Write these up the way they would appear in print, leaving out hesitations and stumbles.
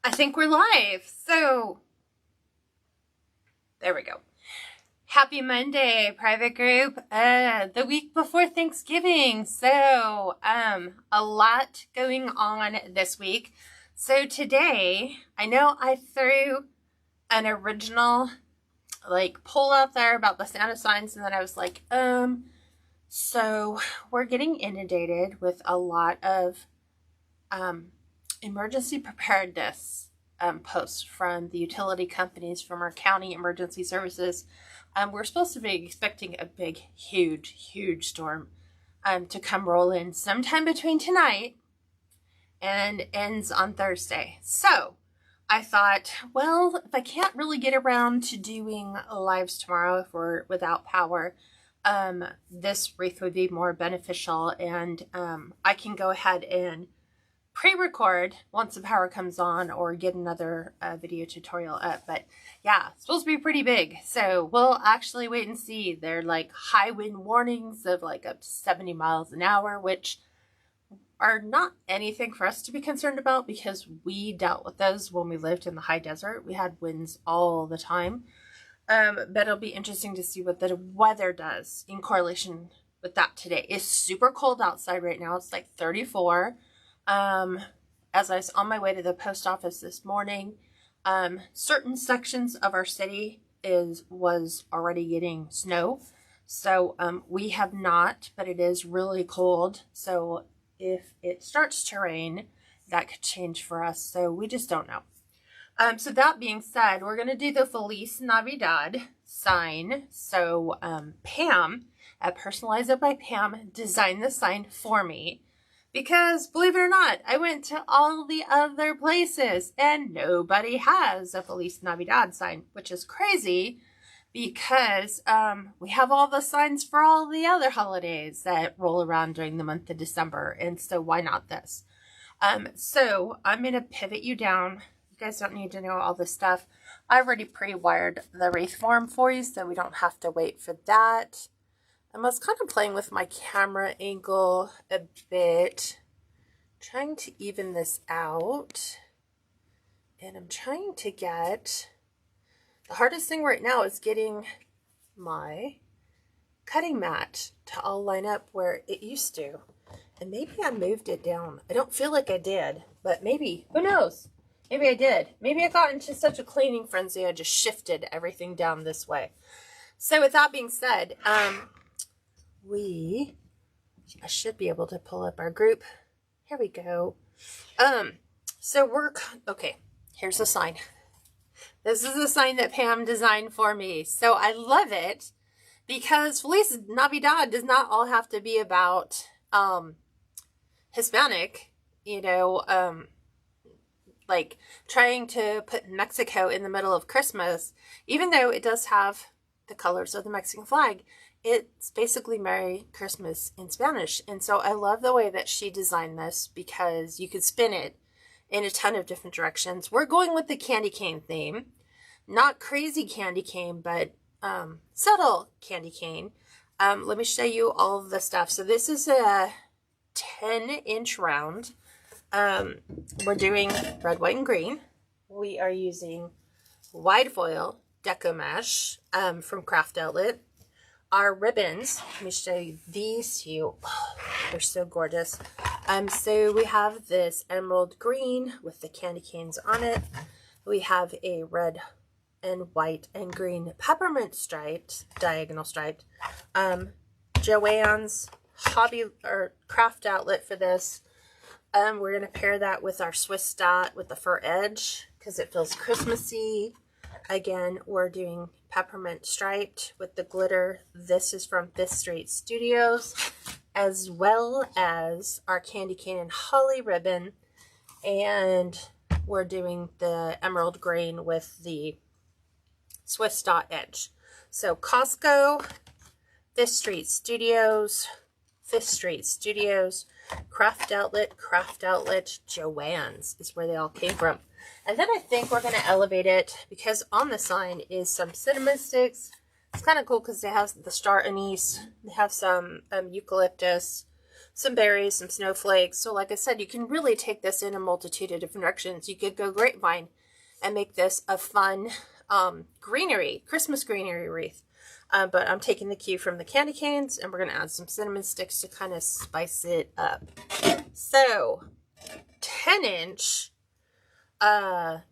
I think we're live. So there we go. Happy Monday, private group. The week before Thanksgiving. So a lot going on this week. So today, I know I threw an original poll out there about the Santa signs, and then I was like, so we're getting inundated with a lot of emergency preparedness posts from the utility companies, from our county emergency services. We're supposed to be expecting a big, huge storm to come roll in sometime between tonight and ends on Thursday. So I thought, well, if I can't really get around to doing lives tomorrow if we're without power, this wreath would be more beneficial, and I can go ahead and pre-record once the power comes on or get another video tutorial up. But yeah, it's supposed to be pretty big, so we'll actually wait and see. They're like high wind warnings of like up to 70 miles an hour, which are not anything for us to be concerned about because we dealt with those when we lived in the high desert. We had winds all the time. But it'll be interesting to see what the weather does in correlation with that today. It's super cold outside right now. It's like 34. As I was on my way to the post office this morning, certain sections of our city was already getting snow. So we have not, but it is really cold. So if it starts to rain, that could change for us. So we just don't know. So that being said, we're going to do the Feliz Navidad sign. So Pam at Personalize It by Pam designed the sign for me. Because, believe it or not, I went to all the other places and nobody has a Feliz Navidad sign, which is crazy because we have all the signs for all the other holidays that roll around during the month of December. And so why not this? So I'm going to pivot you down. You guys don't need to know all this stuff. I already pre-wired the wreath form for you, so we don't have to wait for that. I was kind of playing with my camera angle a bit, trying to even this out, and I'm trying to get, the hardest thing right now is getting my cutting mat to all line up where it used to, and maybe I moved it down. I don't feel like I did, but maybe, who knows, maybe I did. Maybe I got into such a cleaning frenzy I just shifted everything down this way. So with that being said, I should be able to pull up our group. Here we go. So okay, here's the sign. This is the sign that Pam designed for me. So I love it because Feliz Navidad does not all have to be about Hispanic, like trying to put Mexico in the middle of Christmas, even though it does have the colors of the Mexican flag. It's basically Merry Christmas in Spanish. And so I love the way that she designed this because you could spin it in a ton of different directions. We're going with the candy cane theme. Not crazy candy cane, but subtle candy cane. Let me show you all of the stuff. So this is a 10-inch round. We're doing red, white, and green. We are using wide foil Deco mesh from Craft Outlet. Our ribbons, let me show you these to you. Oh, they're so gorgeous. So we have this emerald green with the candy canes on it. We have a red and white and green peppermint striped, diagonal striped. Joann's hobby or Craft Outlet for this. We're going to pair that with our Swiss dot with the fur edge because it feels Christmassy. Again, we're doing peppermint striped with the glitter. This is from 5th Street Studios, as well as our candy cane and holly ribbon. And we're doing the emerald green with the Swiss dot edge. So Costco, 5th Street Studios, 5th Street Studios, Craft Outlet, Joann's is where they all came from. And then I think we're going to elevate it because on the sign is some cinnamon sticks. It's kind of cool because they have the star anise. They have some eucalyptus. some berries, some snowflakes. So like I said, you can really take this in a multitude of different directions. You could go grapevine and make this a fun greenery, Christmas greenery wreath. But I'm taking the cue from the candy canes, and we're going to add some cinnamon sticks to kind of spice it up. So 10-inch Deco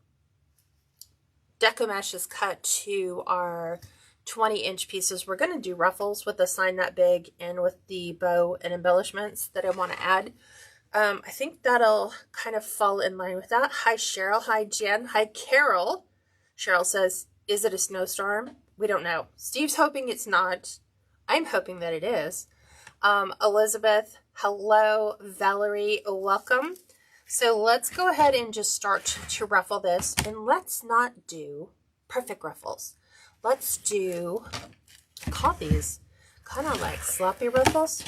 mesh is cut to our 20-inch pieces. We're going to do ruffles with a sign that big and with the bow and embellishments that I want to add. I think that'll kind of fall in line with that. Hi Cheryl, hi Jen, hi Carol. Cheryl says, is it a snowstorm? We don't know. Steve's hoping it's not. I'm hoping that it is. Elizabeth, hello. Valerie, welcome. So let's go ahead and just start to ruffle this. And let's not do perfect ruffles. Let's do, I call these kind of like sloppy ruffles.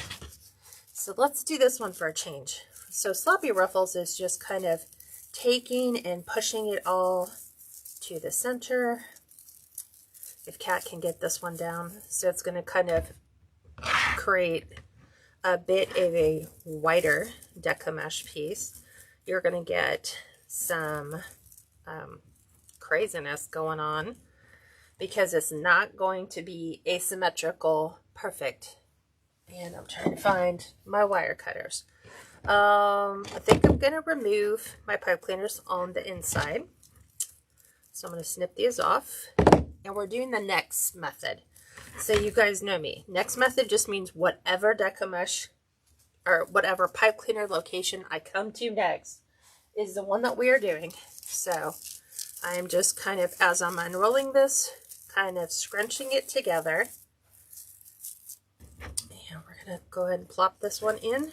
So let's do this one for a change. So sloppy ruffles is just kind of taking and pushing it all to the center. If Kat can get this one down. So it's going to kind of create a bit of a wider Deco mesh piece. You're going to get some craziness going on because it's not going to be asymmetrical perfect. And I'm trying to find my wire cutters. I think I'm going to remove my pipe cleaners on the inside. So I'm going to snip these off. And we're doing the next method. So you guys know me. Next method just means whatever Deco mesh or whatever pipe cleaner location I come to next is the one that we are doing. So I'm just kind of, as I'm unrolling this, kind of scrunching it together. And we're going to go ahead and plop this one in.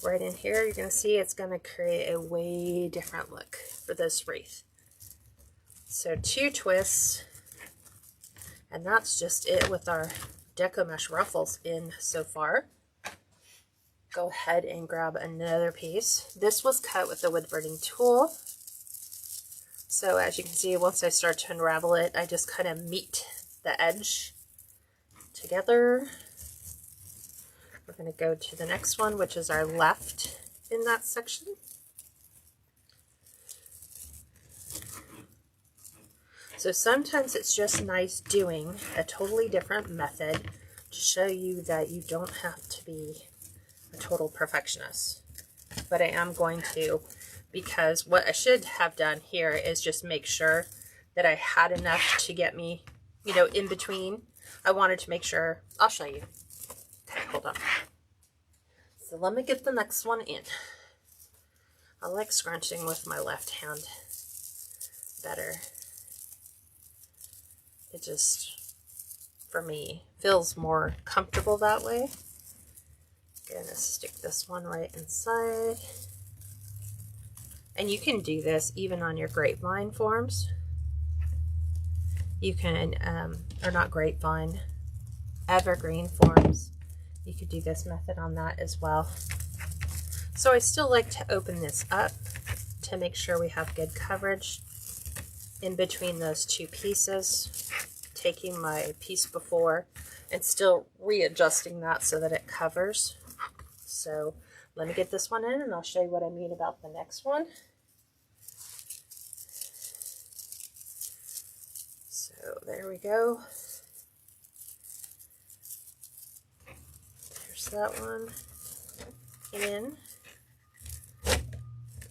Right in here, you're going to see it's going to create a way different look for this wreath. So 2 twists, and that's just it with our Deco mesh ruffles in so far. Go ahead and grab another piece. This was cut with the wood burning tool. So as you can see, once I start to unravel it, I just kind of meet the edge together. We're going to go to the next one, which is our left in that section. So sometimes it's just nice doing a totally different method to show you that you don't have to be a total perfectionist. But I am going to, because what I should have done here is just make sure that I had enough to get me, you know, in between. I wanted to make sure, I'll show you. Okay, hold on. So let me get the next one in. I like scrunching with my left hand better. It just, for me, feels more comfortable that way. Gonna stick this one right inside. And you can do this even on your grapevine forms. You can, or not grapevine, evergreen forms. You could do this method on that as well. So I still like to open this up to make sure we have good coverage in between those 2 pieces, taking my piece before and still readjusting that so that it covers. So let me get this one in and I'll show you what I mean about the next one. So there we go. There's that one in.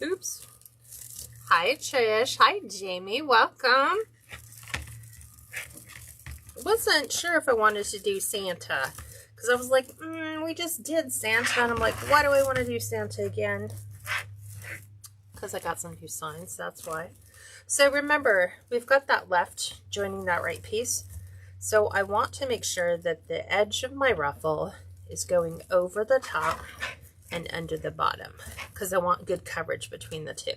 Oops. Hi Trish, hi Jamie, welcome. Wasn't sure if I wanted to do Santa because I was like, we just did Santa, and I'm like, why do I want to do Santa again? Because I got some new signs, that's why. So remember, we've got that left joining that right piece. So I want to make sure that the edge of my ruffle is going over the top and under the bottom because I want good coverage between the 2.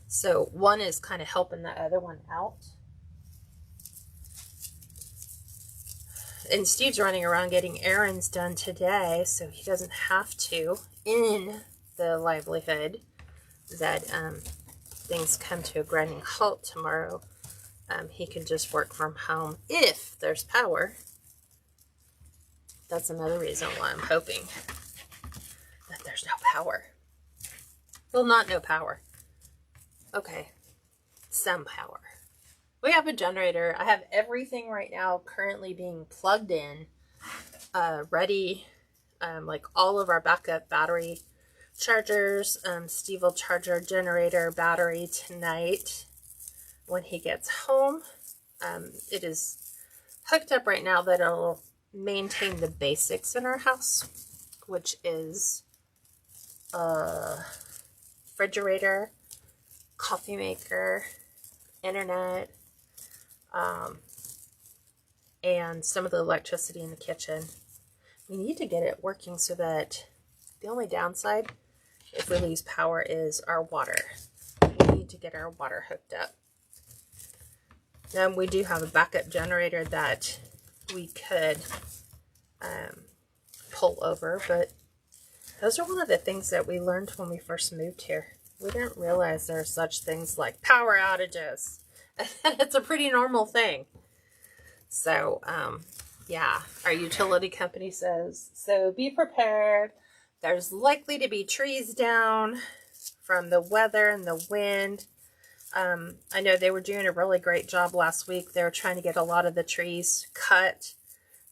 So one is kind of helping the other one out. And Steve's running around getting errands done today, so he doesn't have to, in the livelihood that things come to a grinding halt tomorrow. He can just work from home if there's power. That's another reason why I'm hoping there's no power. Well, not no power. Okay, some power. We have a generator. I have everything right now currently being plugged in, ready. Like all of our backup battery chargers. Steve will charge our generator battery tonight when he gets home. It is hooked up right now that it'll maintain the basics in our house, which is a refrigerator, coffee maker, internet, and some of the electricity in the kitchen. We need to get it working so that the only downside if we lose power is our water. We need to get our water hooked up. We do have a backup generator that we could pull over, but those are one of the things that we learned when we first moved here. We didn't realize there are such things like power outages. And it's a pretty normal thing. So, yeah, our utility company says, so be prepared. There's likely to be trees down from the weather and the wind. I know they were doing a really great job last week. They were trying to get a lot of the trees cut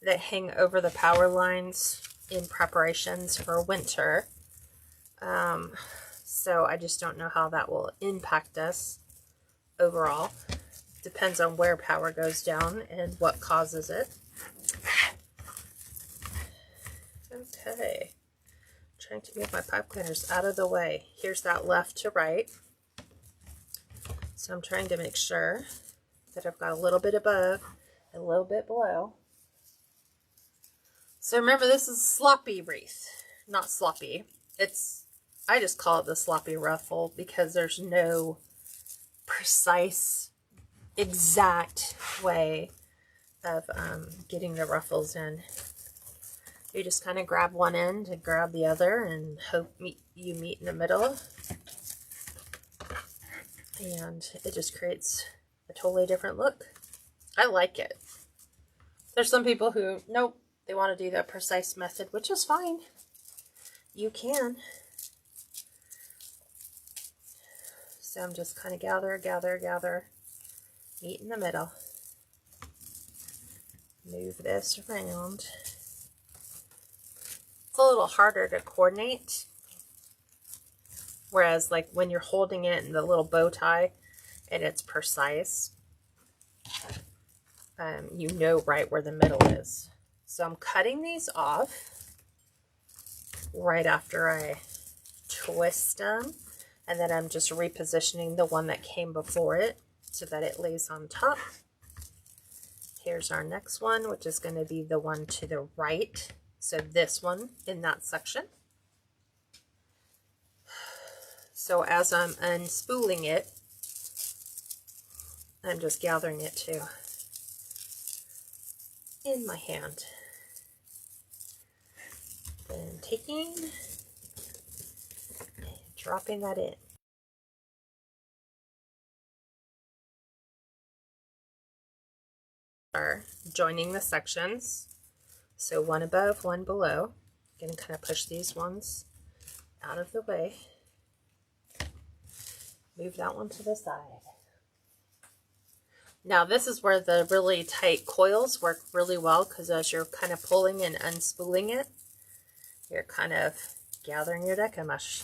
that hang over the power lines in preparations for winter. So I just don't know how that will impact us overall. Depends on where power goes down and what causes it. Okay. Trying to move my pipe cleaners out of the way. Here's that left to right. So I'm trying to make sure that I've got a little bit above and a little bit below. So remember, this is sloppy wreath. Not sloppy. I just call it the sloppy ruffle because there's no precise, exact way of getting the ruffles in. You just kind of grab one end and grab the other and hope you meet in the middle. And it just creates a totally different look. I like it. There's some people who, nope, they want to do the precise method, which is fine. You can. So I'm just kind of gather, meet in the middle. Move this around. It's a little harder to coordinate. Whereas like when you're holding it in the little bow tie and it's precise, you know right where the middle is. So I'm cutting these off right after I twist them. And then I'm just repositioning the one that came before it so that it lays on top. Here's our next one, which is going to be the one to the right. So this one in that section. So as I'm unspooling it, I'm just gathering it too in my hand. Then taking, and dropping that in. Are joining the sections. So one above, one below. Gonna kind of push these ones out of the way. Move that one to the side. Now this is where the really tight coils work really well, because as you're kind of pulling and unspooling it, you're kind of gathering your Deco mush,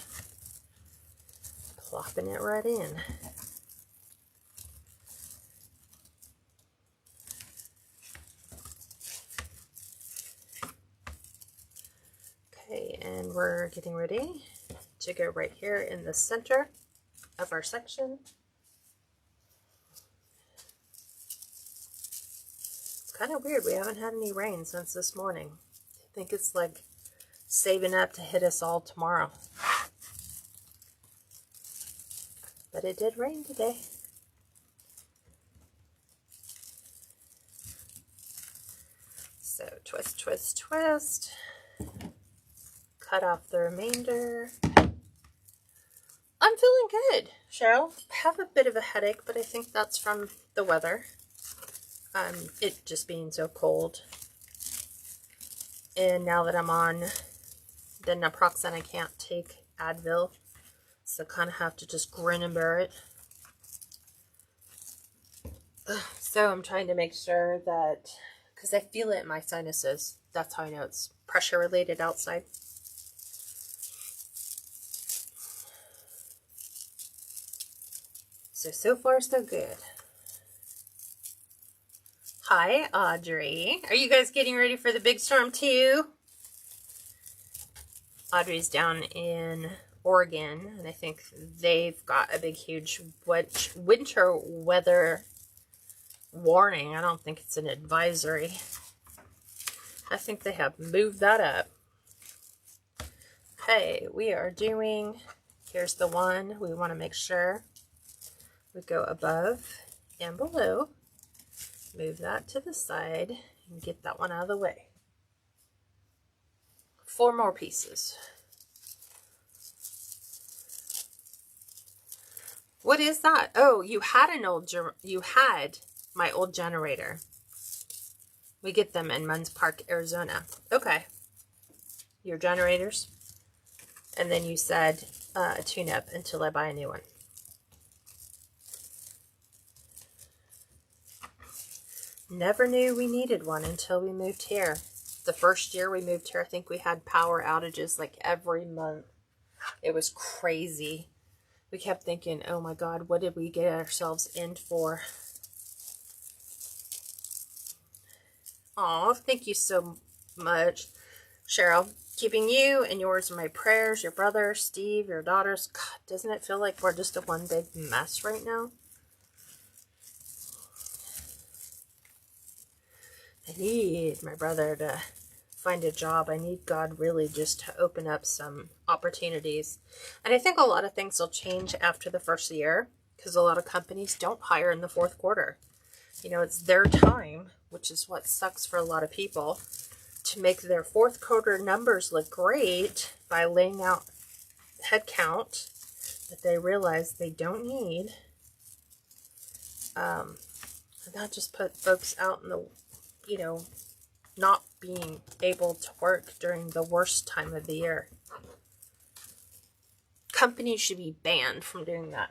plopping it right in. Okay, and we're getting ready to go right here in the center of our section. It's kind of weird. We haven't had any rain since this morning. I think it's like saving up to hit us all tomorrow. But it did rain today. So twist, twist, twist. Cut off the remainder. I'm feeling good, Cheryl. I have a bit of a headache, but I think that's from the weather. It just being so cold. And now that I'm on the naproxen, I can't take Advil, so kind of have to just grin and bear it. So I'm trying to make sure that, because I feel it in my sinuses, that's how I know it's pressure related outside. So far so good. Hi, Audrey. Are you guys getting ready for the big storm too? Audrey's down in Oregon, and I think they've got a big, huge winter weather warning. I don't think it's an advisory. I think they have moved that up. Okay, we are doing, here's the one. We want to make sure we go above and below. Move that to the side and get that one out of the way. 4 more pieces. What is that? Oh, you had my old generator. We get them in Munns Park, Arizona. Okay. Your generators. And then you said a tune-up until I buy a new one. Never knew we needed one until we moved here. The first year we moved here, I think we had power outages like every month. It was crazy. We kept thinking, oh my God, what did we get ourselves in for? Aw, thank you so much, Cheryl. Keeping you and yours in my prayers, your brother, Steve, your daughters. God, doesn't it feel like we're just a one big mess right now? I need my brother to find a job. I need God really just to open up some opportunities. And I think a lot of things will change after the first year, because a lot of companies don't hire in the 4th quarter. You know, it's their time, which is what sucks for a lot of people, to make their 4th quarter numbers look great by laying out headcount that they realize they don't need. And that just put folks out in the, you know, not being able to work during the worst time of the year. Companies should be banned from doing that.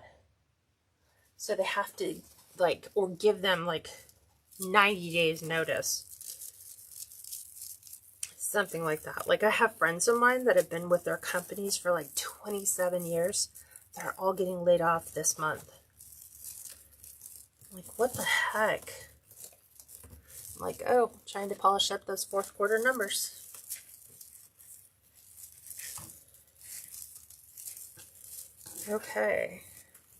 So they have to, like, or give them, like, 90 days notice. Something like that. Like, I have friends of mine that have been with their companies for, like, 27 years. They're all getting laid off this month. Like, what the heck? I'm like, oh, trying to polish up those 4th quarter numbers. Okay,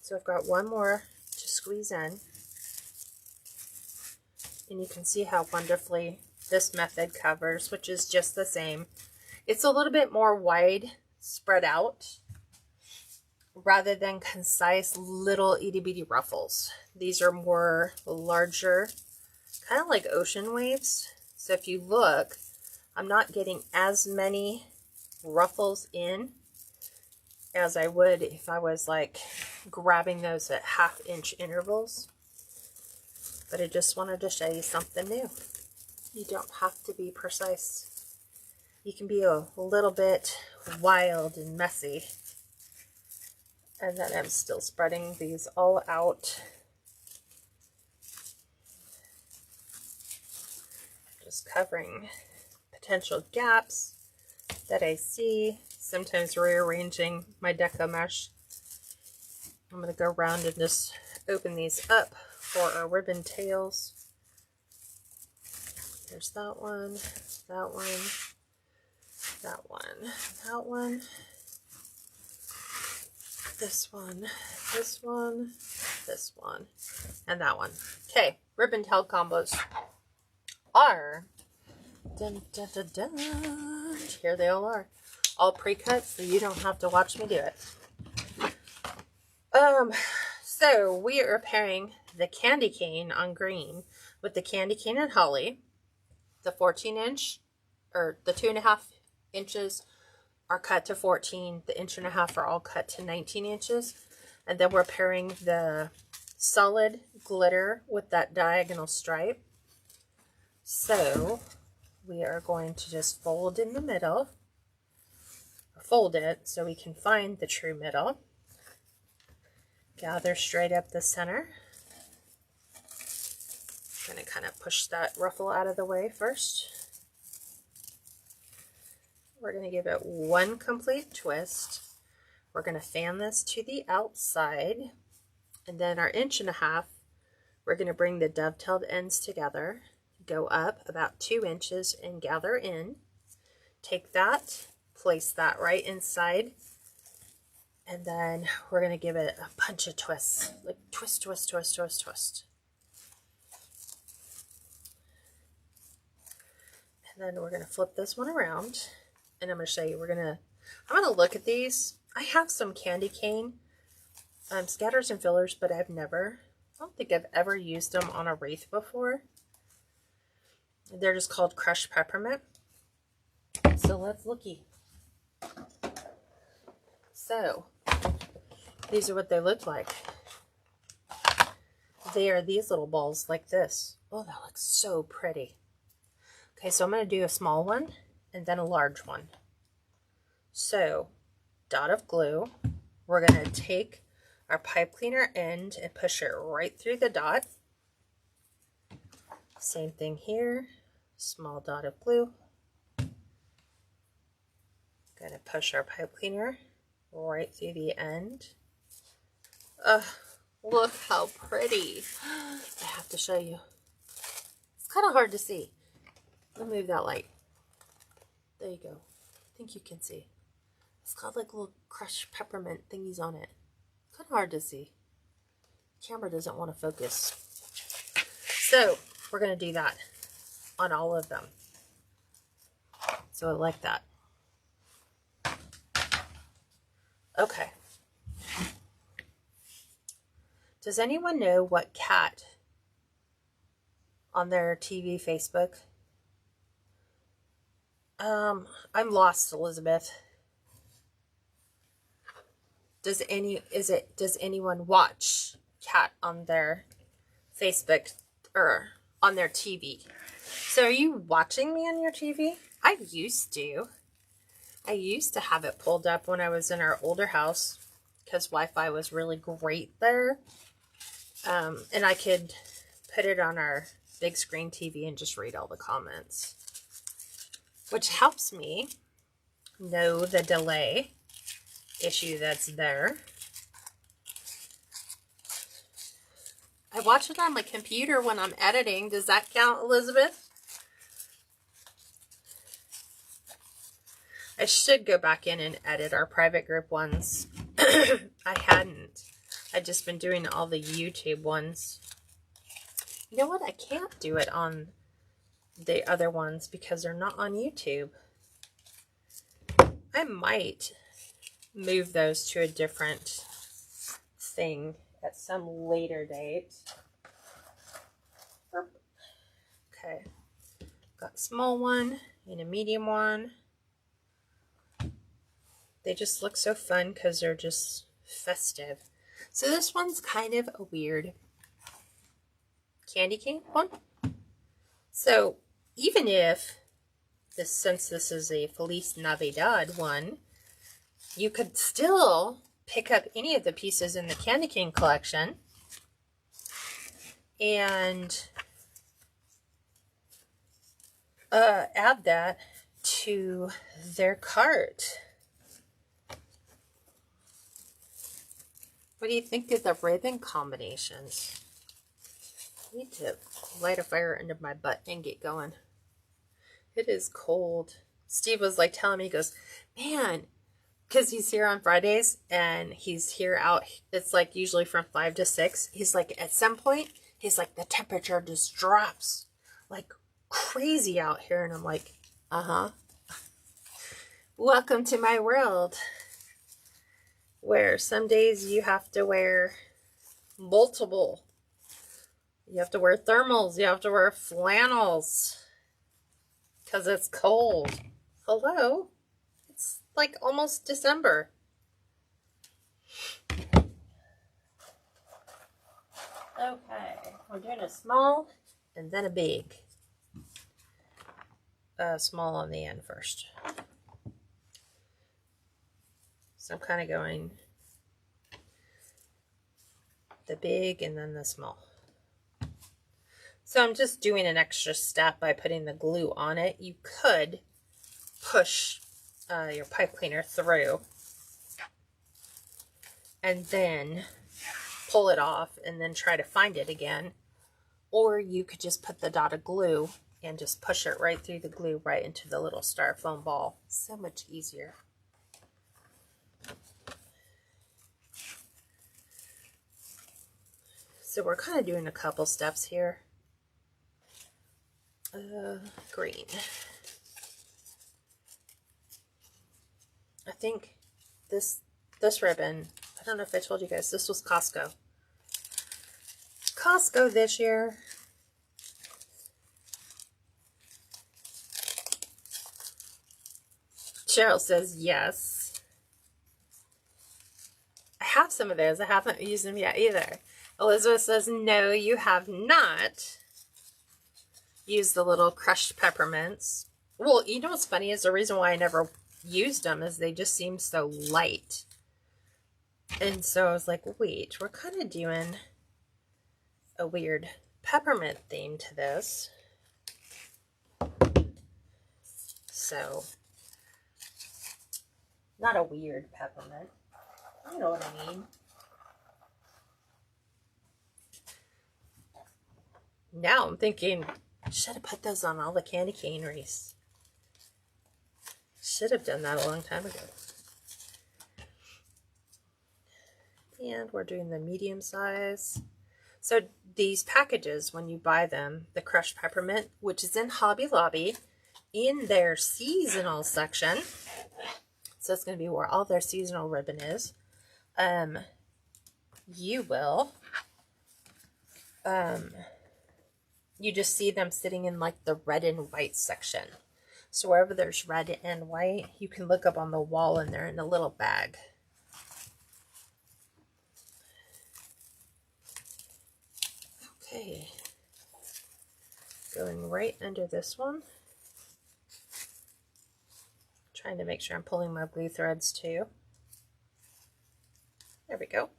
so I've got one more to squeeze in. And you can see how wonderfully this method covers, which is just the same. It's a little bit more wide spread out rather than concise little itty bitty ruffles. These are more larger, kind of like ocean waves. So if you look, I'm not getting as many ruffles in as I would if I was like grabbing those at 1/2 inch intervals. But I just wanted to show you something new. You don't have to be precise. You can be a little bit wild and messy. And then I'm still spreading these all out. Just covering potential gaps that I see. Sometimes rearranging my Deco mesh. I'm going to go around and just open these up for our ribbon tails. There's that one, that one, that one, that one, this one, this one, this one, and that one. Okay, ribbon tail combos are, dun, dun, dun, dun. Here they all are. All pre-cut, so you don't have to watch me do it. So we are pairing the candy cane on green with the candy cane and holly. The 14 inch, or the 2.5 inches are cut to 14. The 1.5 inches are all cut to 19 inches. And then we're pairing the solid glitter with that diagonal stripe. So we are going to just fold in the middle. fold it so we can find the true middle. Gather straight up the center. I'm going to kind of push that ruffle out of the way first. We're going to give it one complete twist. We're going to fan this to the outside, and then our 1.5 inches, we're going to bring the dovetailed ends together, go up about 2 inches and gather in. Take that, place that right inside, and then we're going to give it a bunch of twists, like twist, twist, twist, twist, twist. And then we're going to flip this one around, and I'm going to show you. I'm going to look at these. I have some candy cane scatters and fillers, but I don't think I've ever used them on a wreath before. They're just called crushed peppermint. So let's looky. So these are what they look like. They are these little balls like this. Oh, that looks so pretty. Okay, so I'm going to do a small one and then a large one. So, dot of glue. We're going to take our pipe cleaner end and push it right through the dot. Same thing here. Small dot of glue. Going to push our pipe cleaner right through the end. Look how pretty. I have to show you. It's kind of hard to see. Let me move that light. There you go. I think you can see. It's got like little crushed peppermint thingies on it. Kind of hard to see. The camera doesn't want to focus. So we're going to do that on all of them. So I like that. Okay. Does anyone know what cat on their TV, Facebook? I'm lost, Elizabeth. Does anyone watch cat on their Facebook or on their TV? So are you watching me on your TV? I used to. I used to have it pulled up when I was in our older house because Wi-Fi was really great there. And I could put it on our big screen TV and just read all the comments, which helps me know the delay issue that's there. I watch it on my computer when I'm editing. Does that count, Elizabeth? I should go back in and edit our private group ones. I hadn't. I've just been doing all the YouTube ones. You know what? I can't do it on the other ones because they're not on YouTube. I might move those to a different thing at some later date. Okay. Got a small one and a medium one. They just look so fun because they're just festive. So this one's kind of a weird candy cane one. So even if this, since this is a Feliz Navidad one, you could still pick up any of the pieces in the candy cane collection and add that to their cart. What do you think of the ribbon combinations? I need to light a fire under my butt and get going. It is cold. Steve was like telling me, he goes, man, because he's here on Fridays and he's here out, it's like usually from 5 to 6. He's like, at some point, he's like, the temperature just drops like crazy out here. And I'm like, welcome to my world, where some days you have to wear multiple. You have to wear thermals. You have to wear flannels because it's cold. Hello? It's like almost December. Okay, we're doing a small and then a big. Small on the end first. So I'm kind of going the big and then the small. So I'm just doing an extra step by putting the glue on it. You could push your pipe cleaner through and then pull it off and then try to find it again. Or you could just put the dot of glue and just push it right through the glue right into the little styrofoam ball. So much easier. So we're kind of doing a couple steps here. Green. I think this ribbon, I don't know if I told you guys, this was Costco. Costco this year. Cheryl says yes. I have some of those. I haven't used them yet either. Elizabeth says no, you have not used the little crushed peppermints. Well, you know what's funny is the reason why I never used them is they just seem so light. And so I was like, wait, we're kind of doing a weird peppermint theme to this. So, not a weird peppermint. You know what I mean. Now I'm thinking, should have put those on all the candy cane wreaths. Should have done that a long time ago. And we're doing the medium size. So these packages, when you buy them, the crushed peppermint, which is in Hobby Lobby, in their seasonal section, so it's going to be where all their seasonal ribbon is, you will, you just see them sitting in like the red and white section. So wherever there's red and white, you can look up on the wall and they're in a little bag. Okay, going right under this one. Trying to make sure I'm pulling my blue threads too. There we go.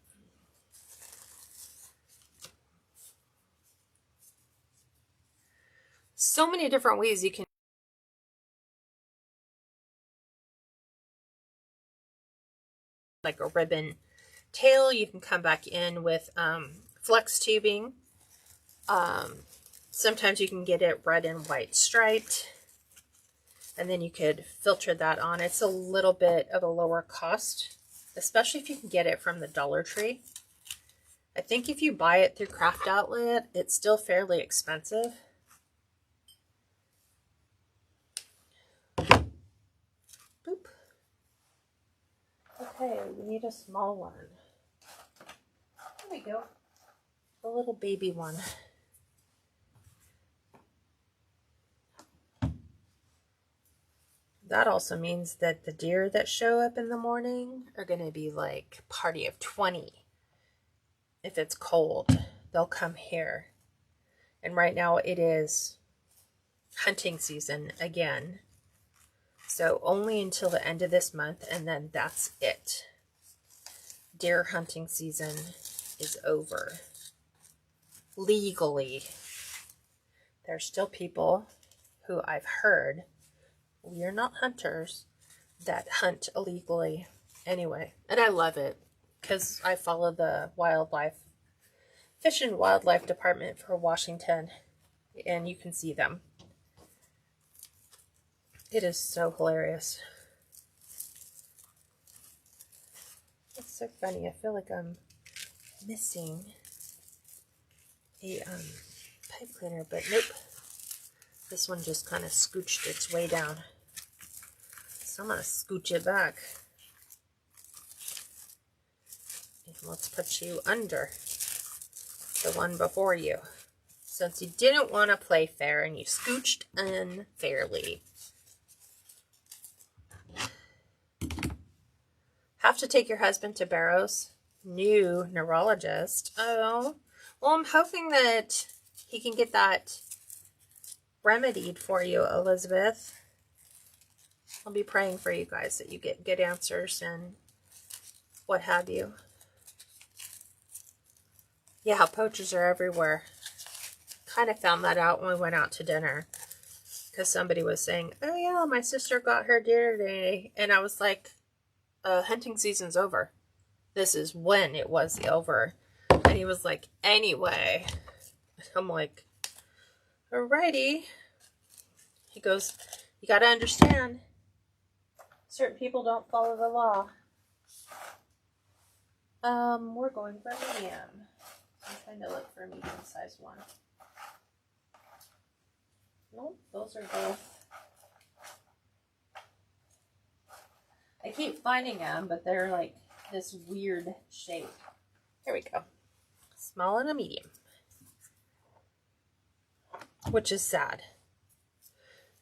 So many different ways you can like a ribbon tail. You can come back in with flex tubing. Sometimes you can get it red and white striped, and then you could filter that on. It's a little bit of a lower cost, especially if you can get it from the Dollar Tree. I think if you buy it through Craft Outlet, it's still fairly expensive. Boop. Okay, we need a small one. There we go. The little baby one. That also means that the deer that show up in the morning are going to be like party of 20. If it's cold, they'll come here. And right now it is hunting season again. So only until the end of this month, and then that's it. Deer hunting season is over. Legally. There's still people who I've heard, we're not hunters, that hunt illegally anyway. And I love it because I follow the Fish and Wildlife Department for Washington, and you can see them. It is so hilarious. It's so funny. I feel like I'm missing a pipe cleaner, but nope. This one just kind of scooched its way down. So I'm going to scooch it back. And let's put you under the one before you. Since you didn't want to play fair and you scooched unfairly. Have to take your husband to Barrow's new neurologist. Oh, well, I'm hoping that he can get that remedied for you, Elizabeth. I'll be praying for you guys that you get good answers and what have you. Yeah, poachers are everywhere. Kind of found that out when we went out to dinner. Because somebody was saying, oh yeah, my sister got her deer today. And I was like, hunting season's over. This is when it was over. And he was like, anyway. I'm like, alrighty. He goes, you gotta understand, certain people don't follow the law. We're going for medium. I'm trying to look for a medium size one. Nope, those are both. I keep finding them, but they're like this weird shape. Here we go. Small and a medium. Which is sad.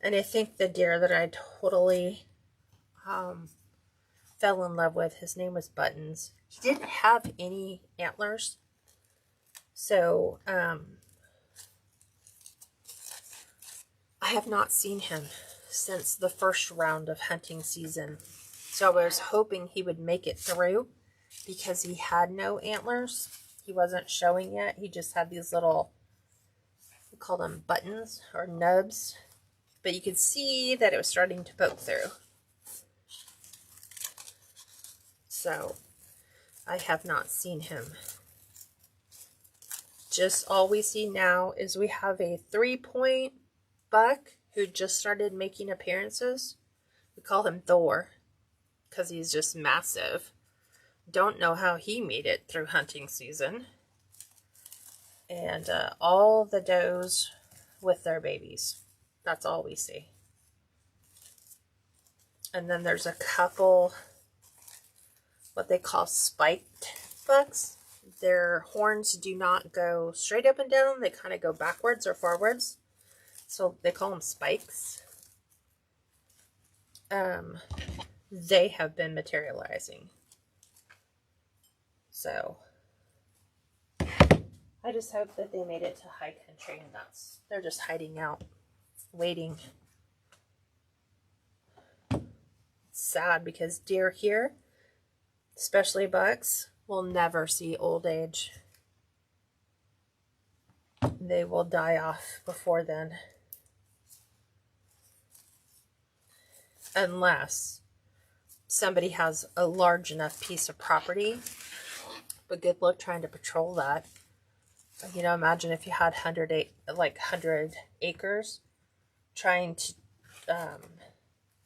And I think the deer that I totally fell in love with, his name was Buttons. He didn't have any antlers. So, I have not seen him since the first round of hunting season. So I was hoping he would make it through because he had no antlers. He wasn't showing yet. He just had these little, we call them buttons or nubs. But you could see that it was starting to poke through. So I have not seen him. Just all we see now is we have a 3-point buck who just started making appearances. We call him Thor because he's just massive. Don't know how he made it through hunting season. And all the does with their babies. That's all we see. And then there's a couple, what they call spiked bucks. Their horns do not go straight up and down. They kind of go backwards or forwards. So they call them spikes. They have been materializing. So I just hope that they made it to high country and they're just hiding out, waiting. It's sad because deer here, especially bucks, will never see old age. They will die off before then. Unless somebody has a large enough piece of property. But good luck trying to patrol that. You know, imagine if you had 100 acres, trying to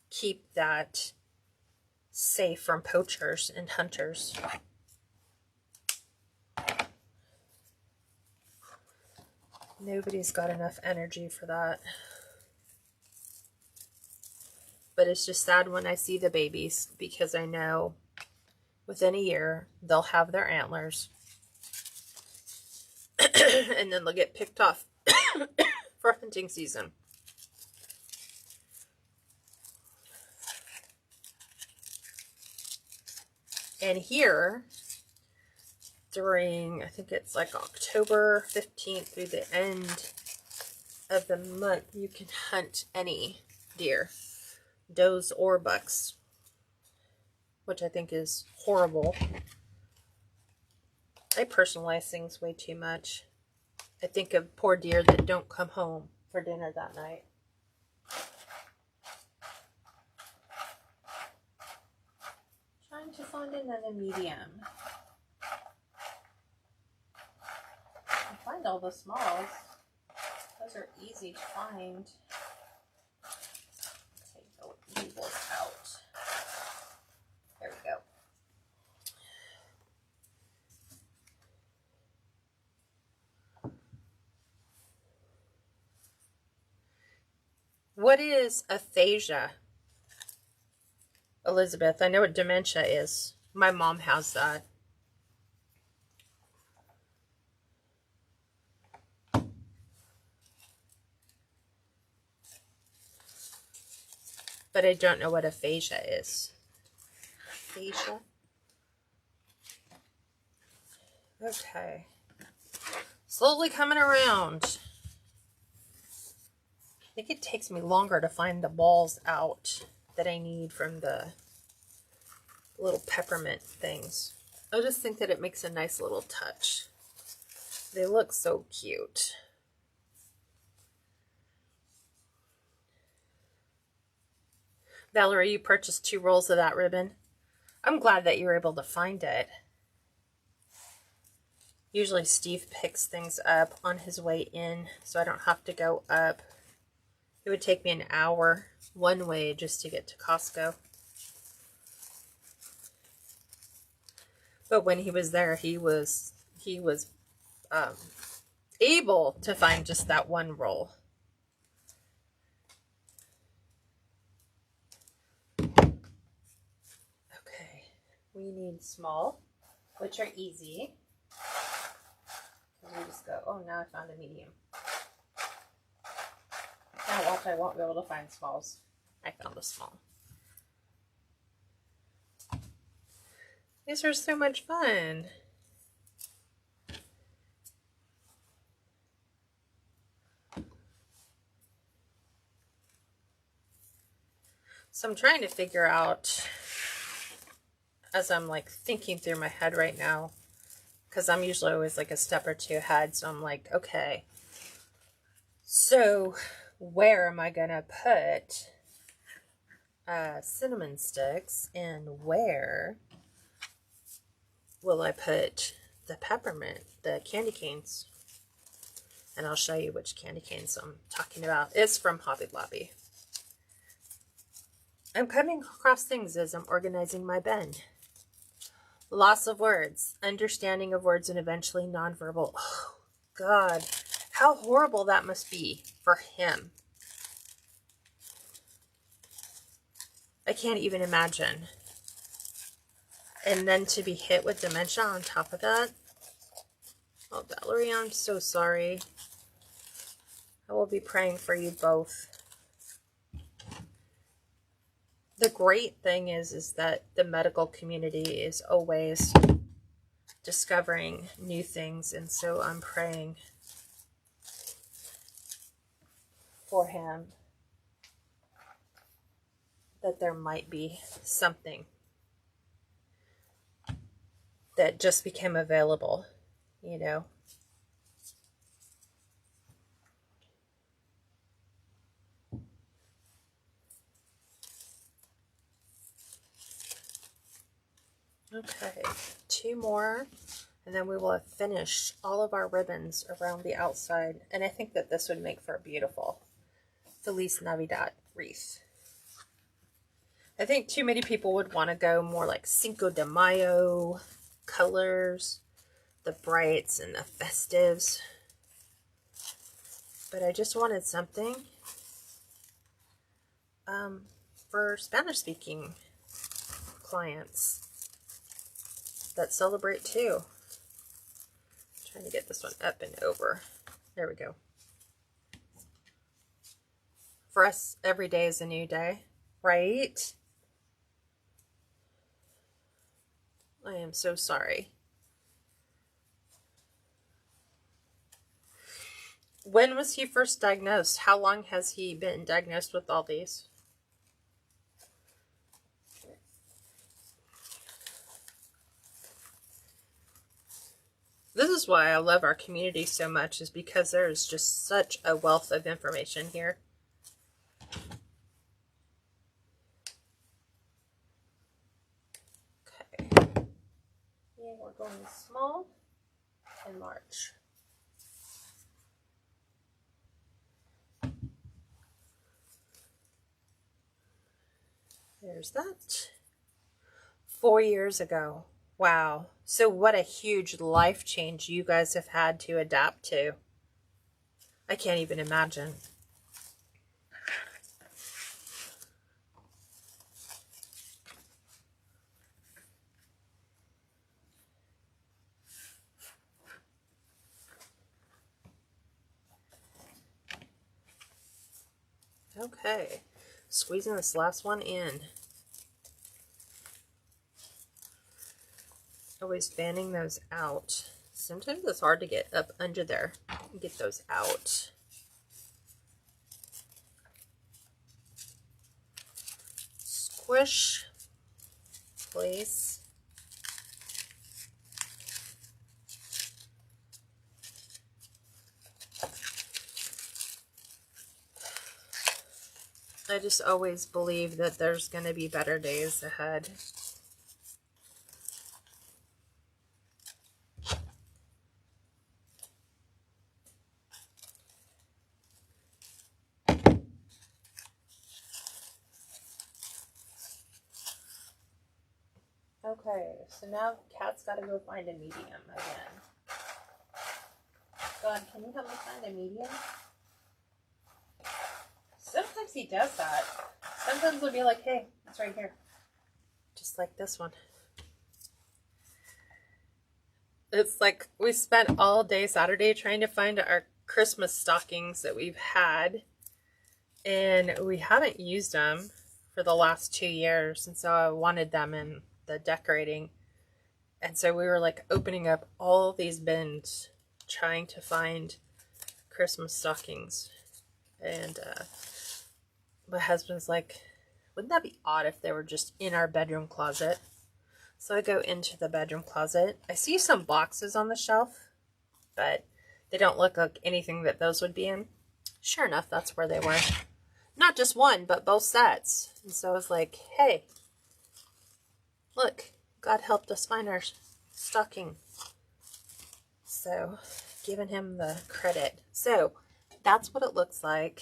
keep that safe from poachers and hunters. Nobody's got enough energy for that. But it's just sad when I see the babies because I know within a year they'll have their antlers and then they'll get picked off for hunting season. And here, during, I think it's like October 15th through the end of the month, you can hunt any deer, does or bucks, which I think is horrible. I personalize things way too much. I think of poor deer that don't come home for dinner that night. Trying to find another medium. I find all the smalls. Those are easy to find. Take the labels out. There we go. What is aphasia, Elizabeth? I know what dementia is. My mom has that. But I don't know what aphasia is. Aphasia? Okay. Slowly coming around. I think it takes me longer to find the balls out that I need from the little peppermint things. I just think that it makes a nice little touch. They look so cute. Valerie, you purchased 2 rolls of that ribbon. I'm glad that you were able to find it. Usually Steve picks things up on his way in, so I don't have to go up. It would take me an hour one way just to get to Costco. But when he was there, he was able to find just that 1 roll. Okay, we need small, which are easy. We just go, oh, now I found a medium. Now watch, I won't be able to find smalls. I found a small. These are so much fun. So I'm trying to figure out, as I'm like thinking through my head right now, because I'm usually always like a step or 2 ahead. So I'm like, okay, so where am I going to put cinnamon sticks, and where will I put the peppermint, the candy canes? And I'll show you which candy canes I'm talking about. It's from Hobby Lobby. I'm coming across things as I'm organizing my bin. Loss of words, understanding of words, and eventually nonverbal. Oh, God, how horrible that must be for him. I can't even imagine. And then to be hit with dementia on top of that. Oh, Valerie, I'm so sorry. I will be praying for you both. The great thing is that the medical community is always discovering new things, and so I'm praying for him that there might be something that just became available, you know. Okay, 2 more, and then we will have finished all of our ribbons around the outside. And I think that this would make for a beautiful Feliz Navidad wreath. I think too many people would want to go more like Cinco de Mayo colors, the brights and the festives. But I just wanted something for Spanish-speaking clients that celebrate too. I'm trying to get this one up and over. There we go. For us, every day is a new day, right? I am so sorry. When was he first diagnosed? How long has he been diagnosed with all these? This is why I love our community so much, is because there is just such a wealth of information here. Okay. And we're going small and large. There's that. 4 years ago. Wow. So what a huge life change you guys have had to adapt to. I can't even imagine. Okay. Squeezing this last one in. Always fanning those out. Sometimes it's hard to get up under there and get those out. Squish. place. I just always believe that there's going to be better days ahead. Okay, so now Kat's got to go find a medium again. God, can you help me find a medium? Sometimes he does that. Sometimes he'll be like, hey, it's right here. Just like this one. It's like we spent all day Saturday trying to find our Christmas stockings that we've had. And we haven't used them for the last 2 years. And so I wanted them in the decorating. And so we were like opening up all these bins trying to find Christmas stockings. And my husband's like, wouldn't that be odd if they were just in our bedroom closet? So I go into the bedroom closet. I see some boxes on the shelf, but they don't look like anything that those would be in. Sure enough, that's where they were. Not just one, but both sets. And so I was like, hey, look, God helped us find our stocking. So, giving him the credit. So, that's what it looks like.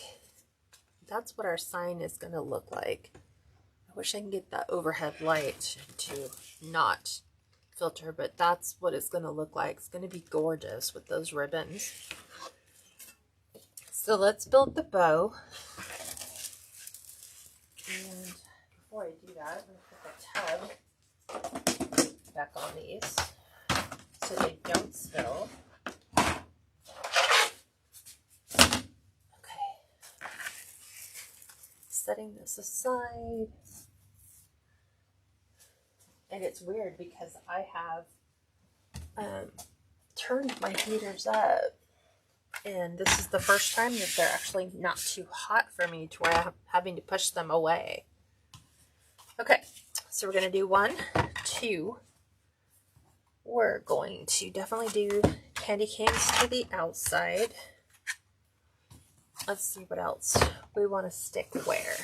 That's what our sign is going to look like. I wish I can get that overhead light to not filter, but that's what it's going to look like. It's going to be gorgeous with those ribbons. So, let's build the bow. And before I do that, I'm going to put the tub back on these so they don't spill. Okay. Setting this aside. And it's weird because I have turned my heaters up. And this is the first time that they're actually not too hot for me to where I'm having to push them away. Okay, so we're going to do 1, 2. We're going to definitely do candy canes to the outside. Let's see what else we want to stick where.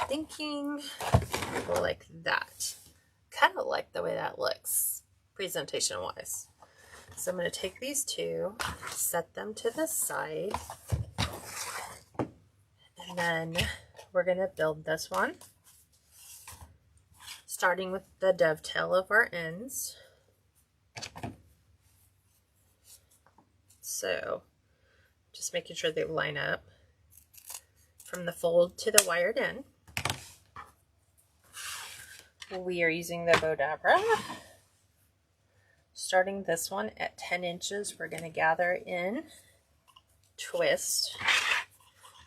Thinking like that. Kind of like the way that looks presentation wise. So I'm going to take these two, set them to the side, and then we're going to build this one, starting with the dovetail of our ends. So just making sure they line up from the fold to the wired end. We are using the Bodabra. Starting this one at 10 inches, we're going to gather in, twist,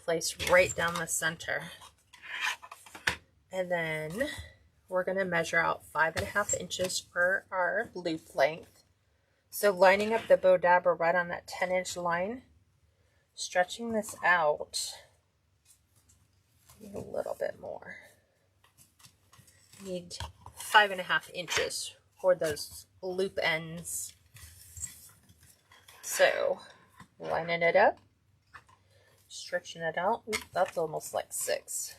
place right down the center. And then we're going to measure out 5.5 inches for our loop length. So lining up the Bodabra right on that 10-inch line, stretching this out a little bit more. Need 5.5 inches for those loop ends. So lining it up, stretching it out. Ooh, that's almost like 6.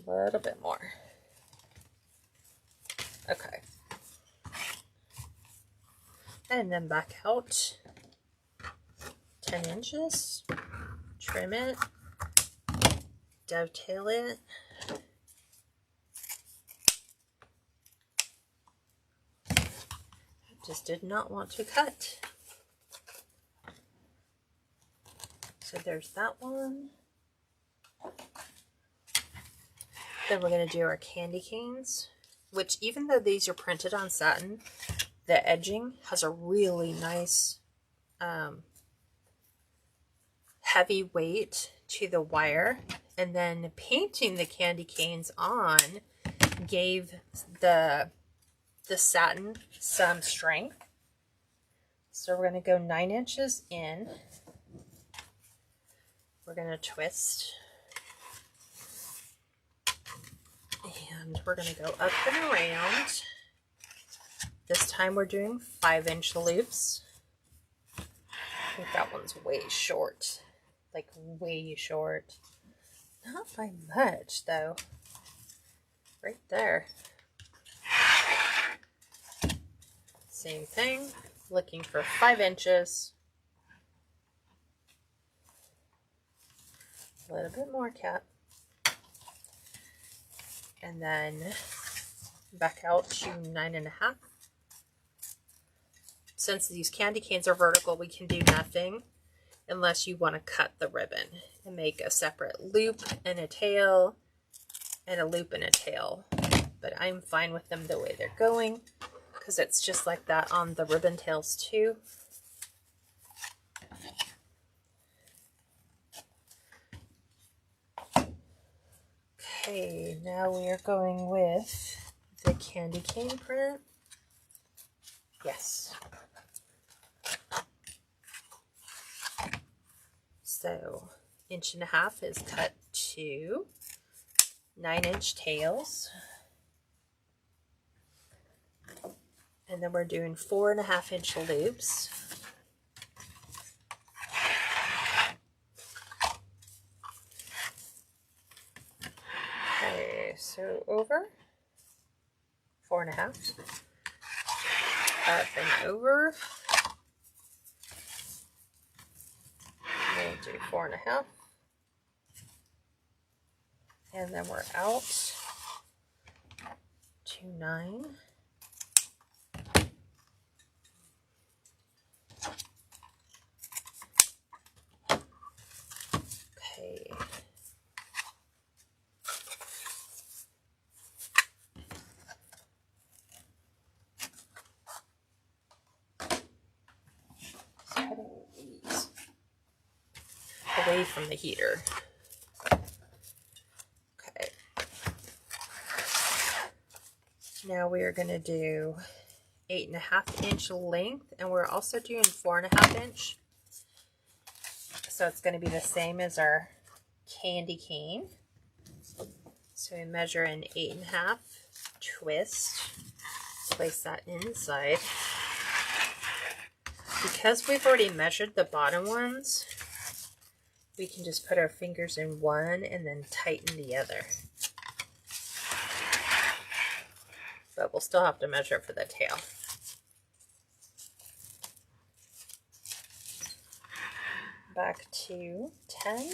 A little bit more. Okay. And then back out 10 inches, trim it, dovetail it. Just did not want to cut. So there's that one. Then we're going to do our candy canes, which even though these are printed on satin, the edging has a really nice heavy weight to the wire. And then painting the candy canes on gave the satin some strength. So we're going to go 9 inches in. we're going to twist. And we're going to go up and around. This time we're doing 5-inch loops. I think that one's way short. Like way short. Not by much though. Right there. Same thing. Looking for 5 inches. A little bit more, Kat. And then back out to 9.5. Since these candy canes are vertical, we can do nothing unless you want to cut the ribbon and make a separate loop and a tail and a loop and a tail. But I'm fine with them the way they're going because it's just like that on the ribbon tails too. Okay, now we are going with the candy cane print. Yes. So 1.5 inches is cut to 9-inch tails. And then we're doing 4.5-inch loops. Okay, so over 4.5, up and over. We'll do 4.5, and then we're out to 9. Okay. Putting these away from the heater. Okay. Now we are going to do 8.5-inch length, and we're also doing 4.5-inch. So it's going to be the same as our candy cane. So we measure an 8.5, twist, place that inside. Because we've already measured the bottom ones, we can just put our fingers in one and then tighten the other. But we'll still have to measure for the tail. Back to 10,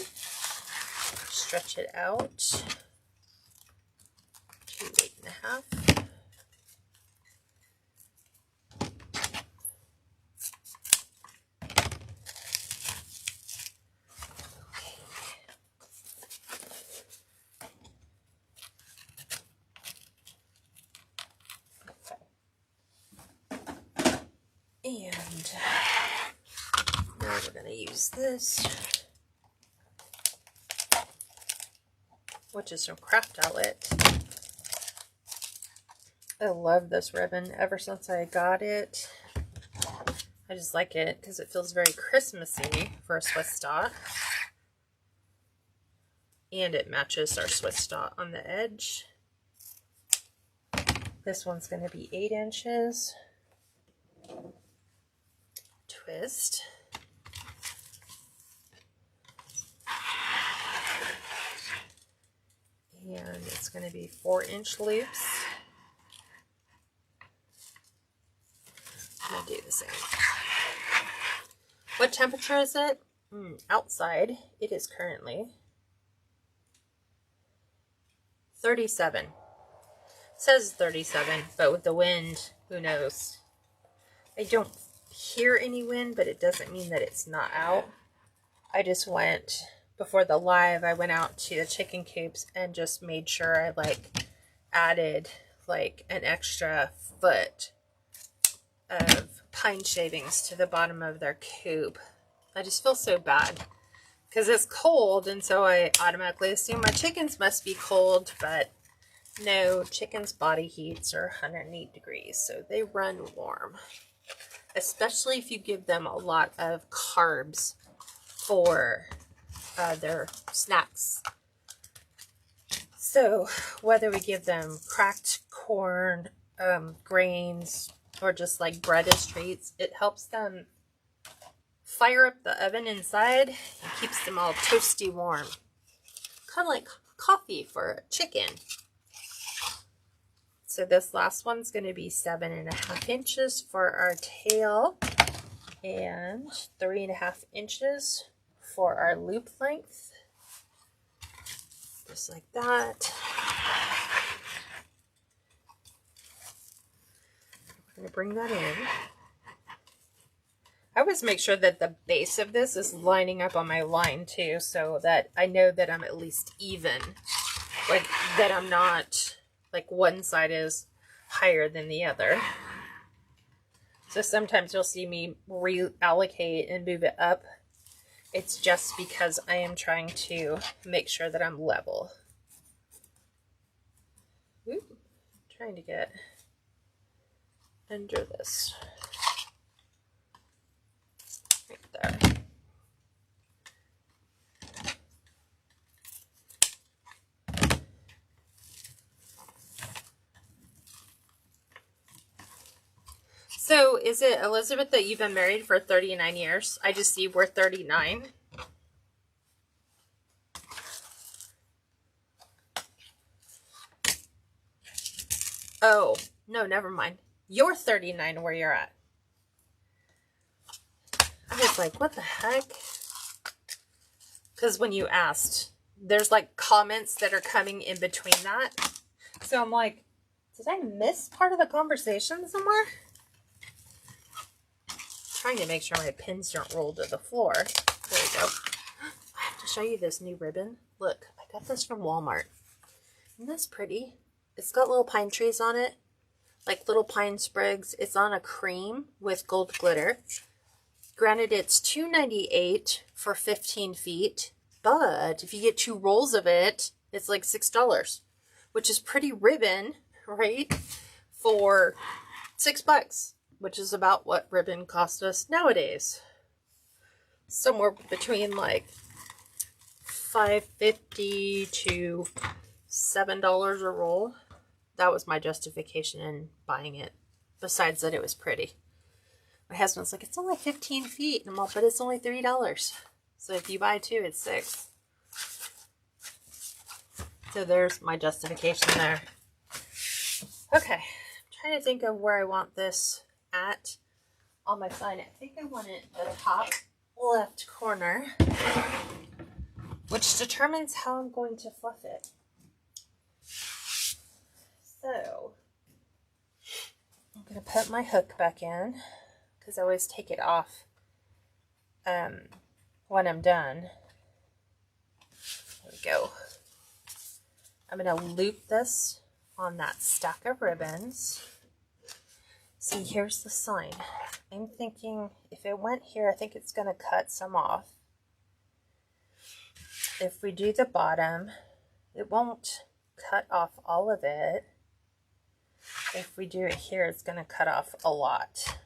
stretch it out to 8.5. And now we're going to use this, which is from Craft Outlet. I love this ribbon ever since I got it. I just like it because it feels very Christmassy for a Swiss dot. And it matches our Swiss dot on the edge. This one's going to be 8 inches. Twist. And it's going to be 4-inch loops. I'm going to do the same. What temperature is it? Outside, it is currently 37. It says 37, but with the wind, who knows? I don't hear any wind, but it doesn't mean that it's not out. I just went, before the live, I went out to the chicken coops and just made sure I added an extra foot of pine shavings to the bottom of their coop. I just feel so bad because it's cold, and so I automatically assume my chickens must be cold, but no, chickens' body heats are 108 degrees, so they run warm. Especially if you give them a lot of carbs for their snacks. So whether we give them cracked corn, grains, or just like bread as treats, it helps them fire up the oven inside and keeps them all toasty warm. Kind of like coffee for a chicken. So this last one's going to be 7.5 inches for our tail and 3.5 inches for our loop length. Just like that. We're going to bring that in. I always make sure that the base of this is lining up on my line too, so that I know that I'm at least even. Like, that I'm not, like, one side is higher than the other. So sometimes you'll see me reallocate and move it up. It's just because I am trying to make sure that I'm level. Ooh, trying to get under this. Right there. So, is it, Elizabeth, that you've been married for 39 years? I just see we're 39. Oh, no, never mind. You're 39 where you're at. I was like, what the heck? Because when you asked, there's like comments that are coming in between that. So I'm like, did I miss part of the conversation somewhere? Trying to make sure my pins don't roll to the floor. There we go. I have to show you this new ribbon. Look, I got this from Walmart. Isn't this pretty? It's got little pine trees on it, like little pine sprigs. It's on a cream with gold glitter. Granted, it's $2.98 for 15 feet, but if you get 2 rolls of it, it's like $6, which is pretty ribbon, right? For $6. Which is about what ribbon costs us nowadays. Somewhere between like $5.50 to $7 a roll. That was my justification in buying it. Besides that it was pretty. My husband's like, it's only 15 feet. And I'm like, but it's only $3. So if you buy 2, it's $6. So there's my justification there. Okay. I'm trying to think of where I want this at on my sign. I think I want it the top left corner, which determines how I'm going to fluff it. So I'm going to put my hook back in because I always take it off when I'm done. There we go. I'm going to loop this on that stack of ribbons. See, here's the sign. I'm thinking if it went here, I think it's going to cut some off. If we do the bottom, it won't cut off all of it. If we do it here, it's going to cut off a lot.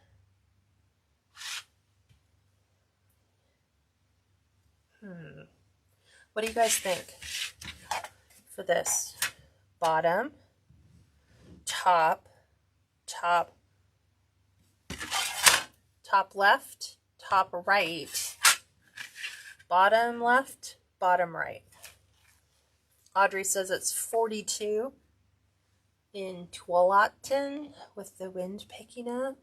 What do you guys think for this? Bottom, top left, top right, bottom left, bottom right. Audrey says it's 42 in Tualatin with the wind picking up.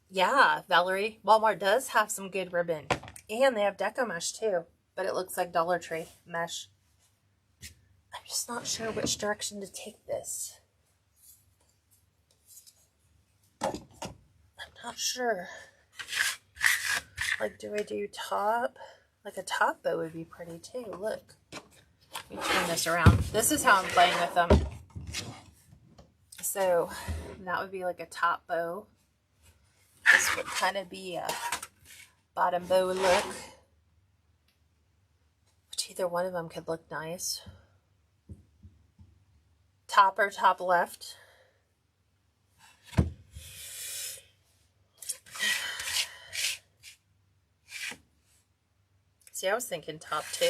Yeah, Valerie, Walmart does have some good ribbon. And they have Deco mesh too, but it looks like Dollar Tree mesh. I'm just not sure which direction to take this. Not sure. Like, do I do top? Like a top bow would be pretty too. Look. Let me turn this around. This is how I'm playing with them. So that would be like a top bow. This would kind of be a bottom bow look. Which either one of them could look nice. Top or top left. See, I was thinking top 2.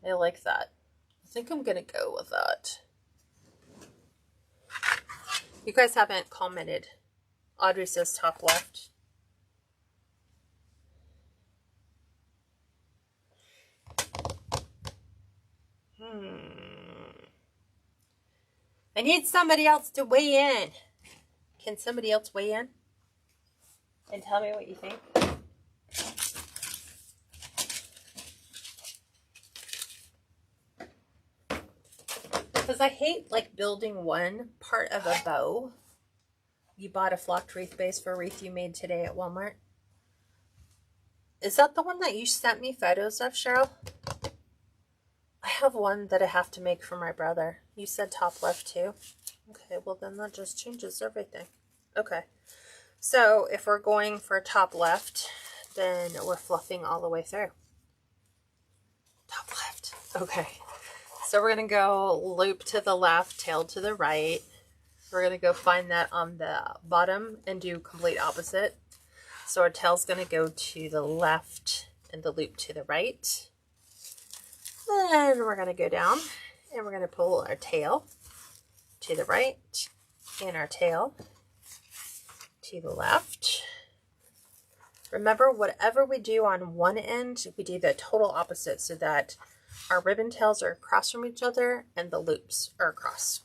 I like that. I think I'm going to go with that. You guys haven't commented. Audrey says top left. I need somebody else to weigh in. Can somebody else weigh in? And tell me what you think. Because I hate like building one part of a bow. You bought a flocked wreath base for a wreath you made today at Walmart. Is that the one that you sent me photos of, Cheryl? I have one that I have to make for my brother. You said top left too? Okay, well then that just changes everything. Okay. So if we're going for top left, then we're fluffing all the way through. Top left. Okay. So we're going to go loop to the left, tail to the right. We're going to go find that on the bottom and do complete opposite. So our tail's going to go to the left and the loop to the right. Then we're going to go down and we're going to pull our tail to the right and our tail to the left. Remember, whatever we do on one end, we do the total opposite so that our ribbon tails are across from each other and the loops are across.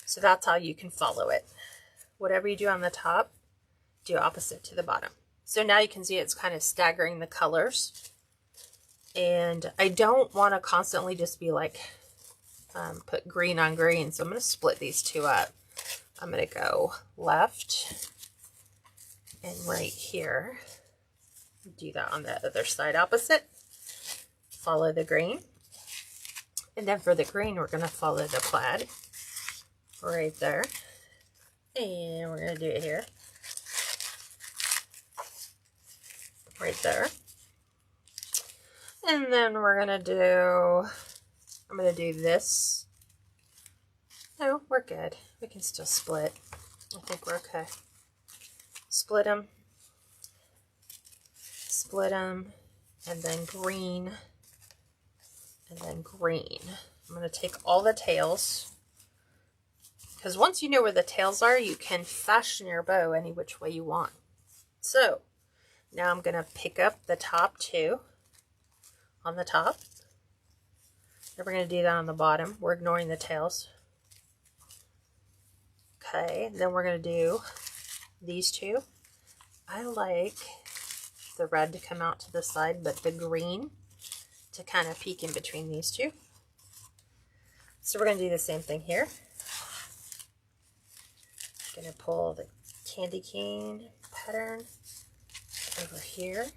So that's how you can follow it. Whatever you do on the top, do opposite to the bottom. So now you can see it's kind of staggering the colors. And I don't want to constantly just be like, put green on green. So I'm going to split these two up. I'm going to go left and right here. Do that on the other side opposite. Follow the green. And then for the green, we're going to follow the plaid right there. And we're going to do it here. Right there. And then we're going to do, I'm going to do this. No, we're good. We can still split. I think we're okay. Split them. Split them. And then green. And then green. I'm going to take all the tails. Because once you know where the tails are, you can fashion your bow any which way you want. So, now I'm going to pick up the top two on the top. Then we're going to do that on the bottom. We're ignoring the tails. Okay, then we're going to do these two. I like the red to come out to the side, but the green to kind of peek in between these two. So we're going to do the same thing here. Going to pull the candy cane pattern over here.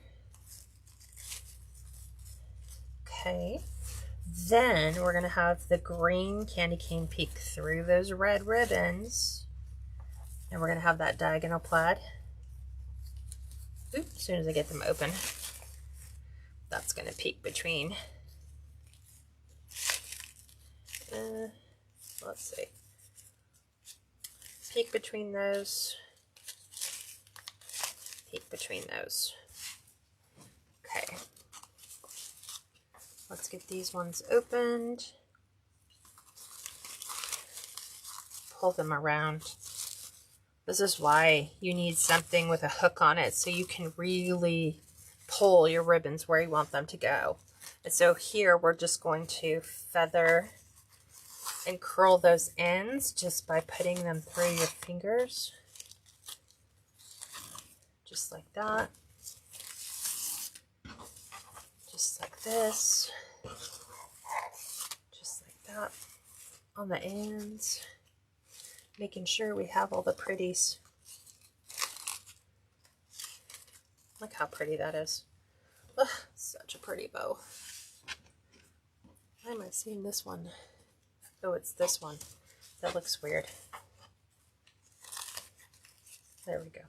Okay. Then we're going to have the green candy cane peek through those red ribbons. And we're going to have that diagonal plaid. Oops, as soon as I get them open, that's going to peek between. Let's see. Peek between those. Peek between those. Okay. Let's get these ones opened. Pull them around. This is why you need something with a hook on it so you can really pull your ribbons where you want them to go. And so here we're just going to feather and curl those ends just by putting them through your fingers. Just like that. Just like this. Just like that. On the ends. Making sure we have all the pretties. Look how pretty that is. Ugh, such a pretty bow. Why am I seeing this one? Oh, it's this one. That looks weird. There we go.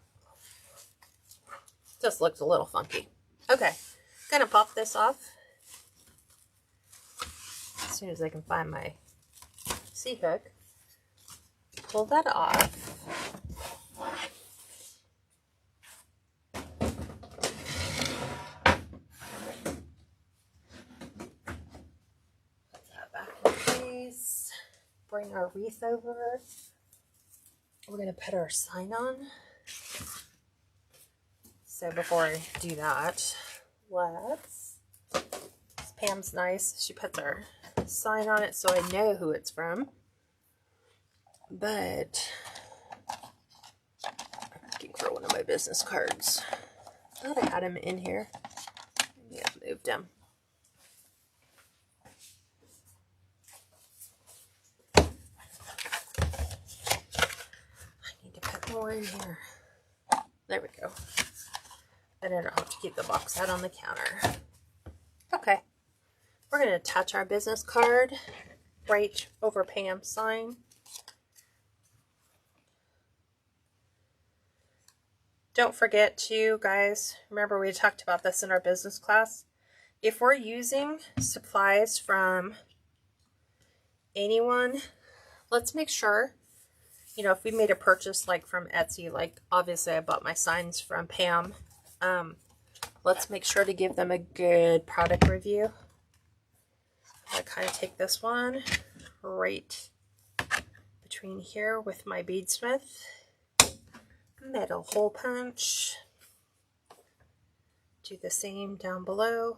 Just looks a little funky. Okay, gonna pop this off as soon as I can find my C-hook. Pull that off. bring our wreath over. We're going to put our sign on. So before I do that, Pam's nice. She puts our sign on it so I know who it's from. But I'm looking for one of my business cards. I thought I had him in here. Maybe I moved him. I need to put more in here. There we go. And I don't have to keep the box out on the counter. Okay. We're going to attach our business card right over Pam's sign. Don't forget to, guys, remember we talked about this in our business class. If we're using supplies from anyone, let's make sure, you know, if we made a purchase like from Etsy, like obviously I bought my signs from Pam, let's make sure to give them a good product review. I kind of take this one right between here with my beadsmith. Metal hole punch. Do the same down below.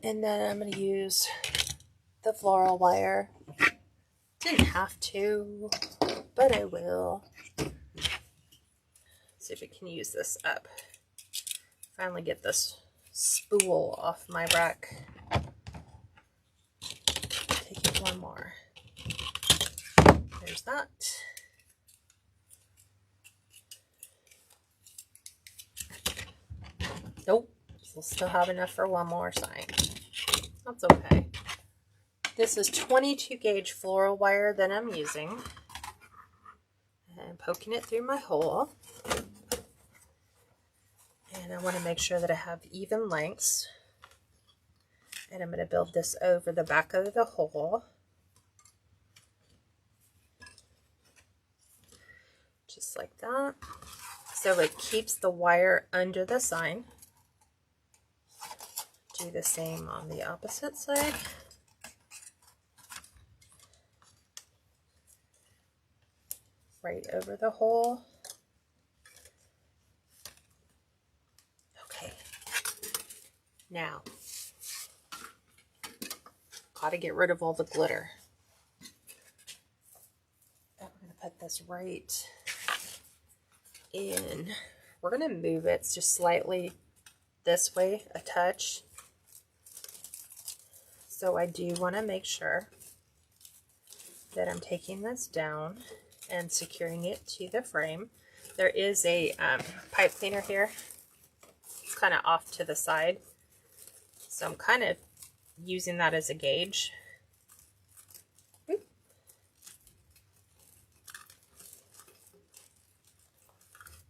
And then I'm going to use the floral wire. Didn't have to, but I will. See if we can use this up. Finally get this spool off my rack. Take it one more. There's that. Nope, we'll still have enough for one more sign. That's okay. This is 22 gauge floral wire that I'm using. And poking it through my hole. And I want to make sure that I have even lengths. And I'm going to build this over the back of the hole. Just like that. So it keeps the wire under the sign. Do the same on the opposite side. Right over the hole. Okay. Now, gotta get rid of all the glitter. I'm gonna put this right in. We're gonna move it just slightly this way, a touch. So I do want to make sure that I'm taking this down and securing it to the frame. There is a pipe cleaner here. It's kind of off to the side. So I'm kind of using that as a gauge. Oop.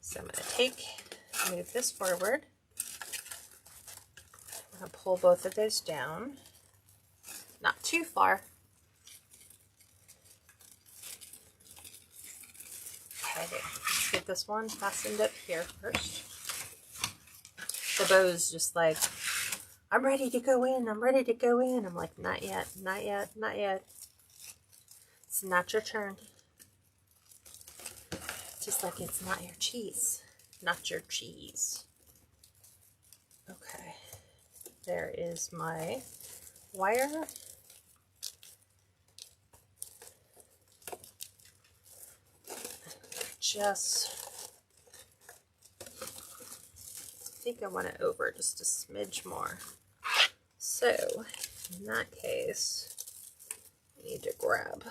So I'm going to move this forward. I'm going to pull both of those down. Not too far. Okay, let's get this one fastened up here first. The bow's just like, I'm ready to go in, I'm ready to go in. I'm like, not yet, not yet, not yet. It's not your turn. Just like it's not your cheese. Not your cheese. Okay, there is my wire. I think I want it over just a smidge more. So, in that case, I need to grab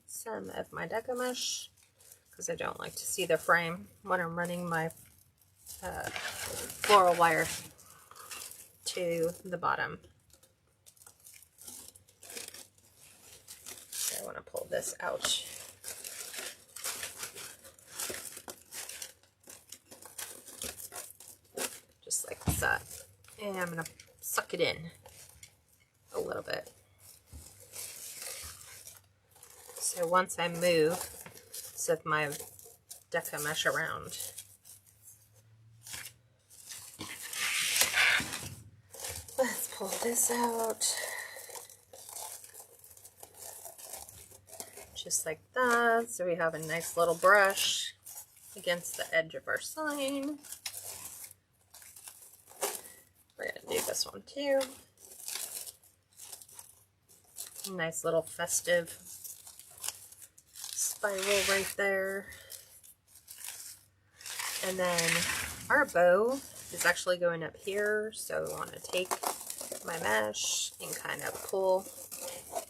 some of my Deco mesh because I don't like to see the frame when I'm running my floral wire to the bottom. So I want to pull this out. Just like that. And I'm going to suck it in a little bit. So once I move some of my Deco mesh around, let's pull this out. just like that. So we have a nice little brush against the edge of our sign. We're going to do this one too. Nice little festive spiral right there. And then our bow is actually going up here, so I want to take my mesh and kind of pull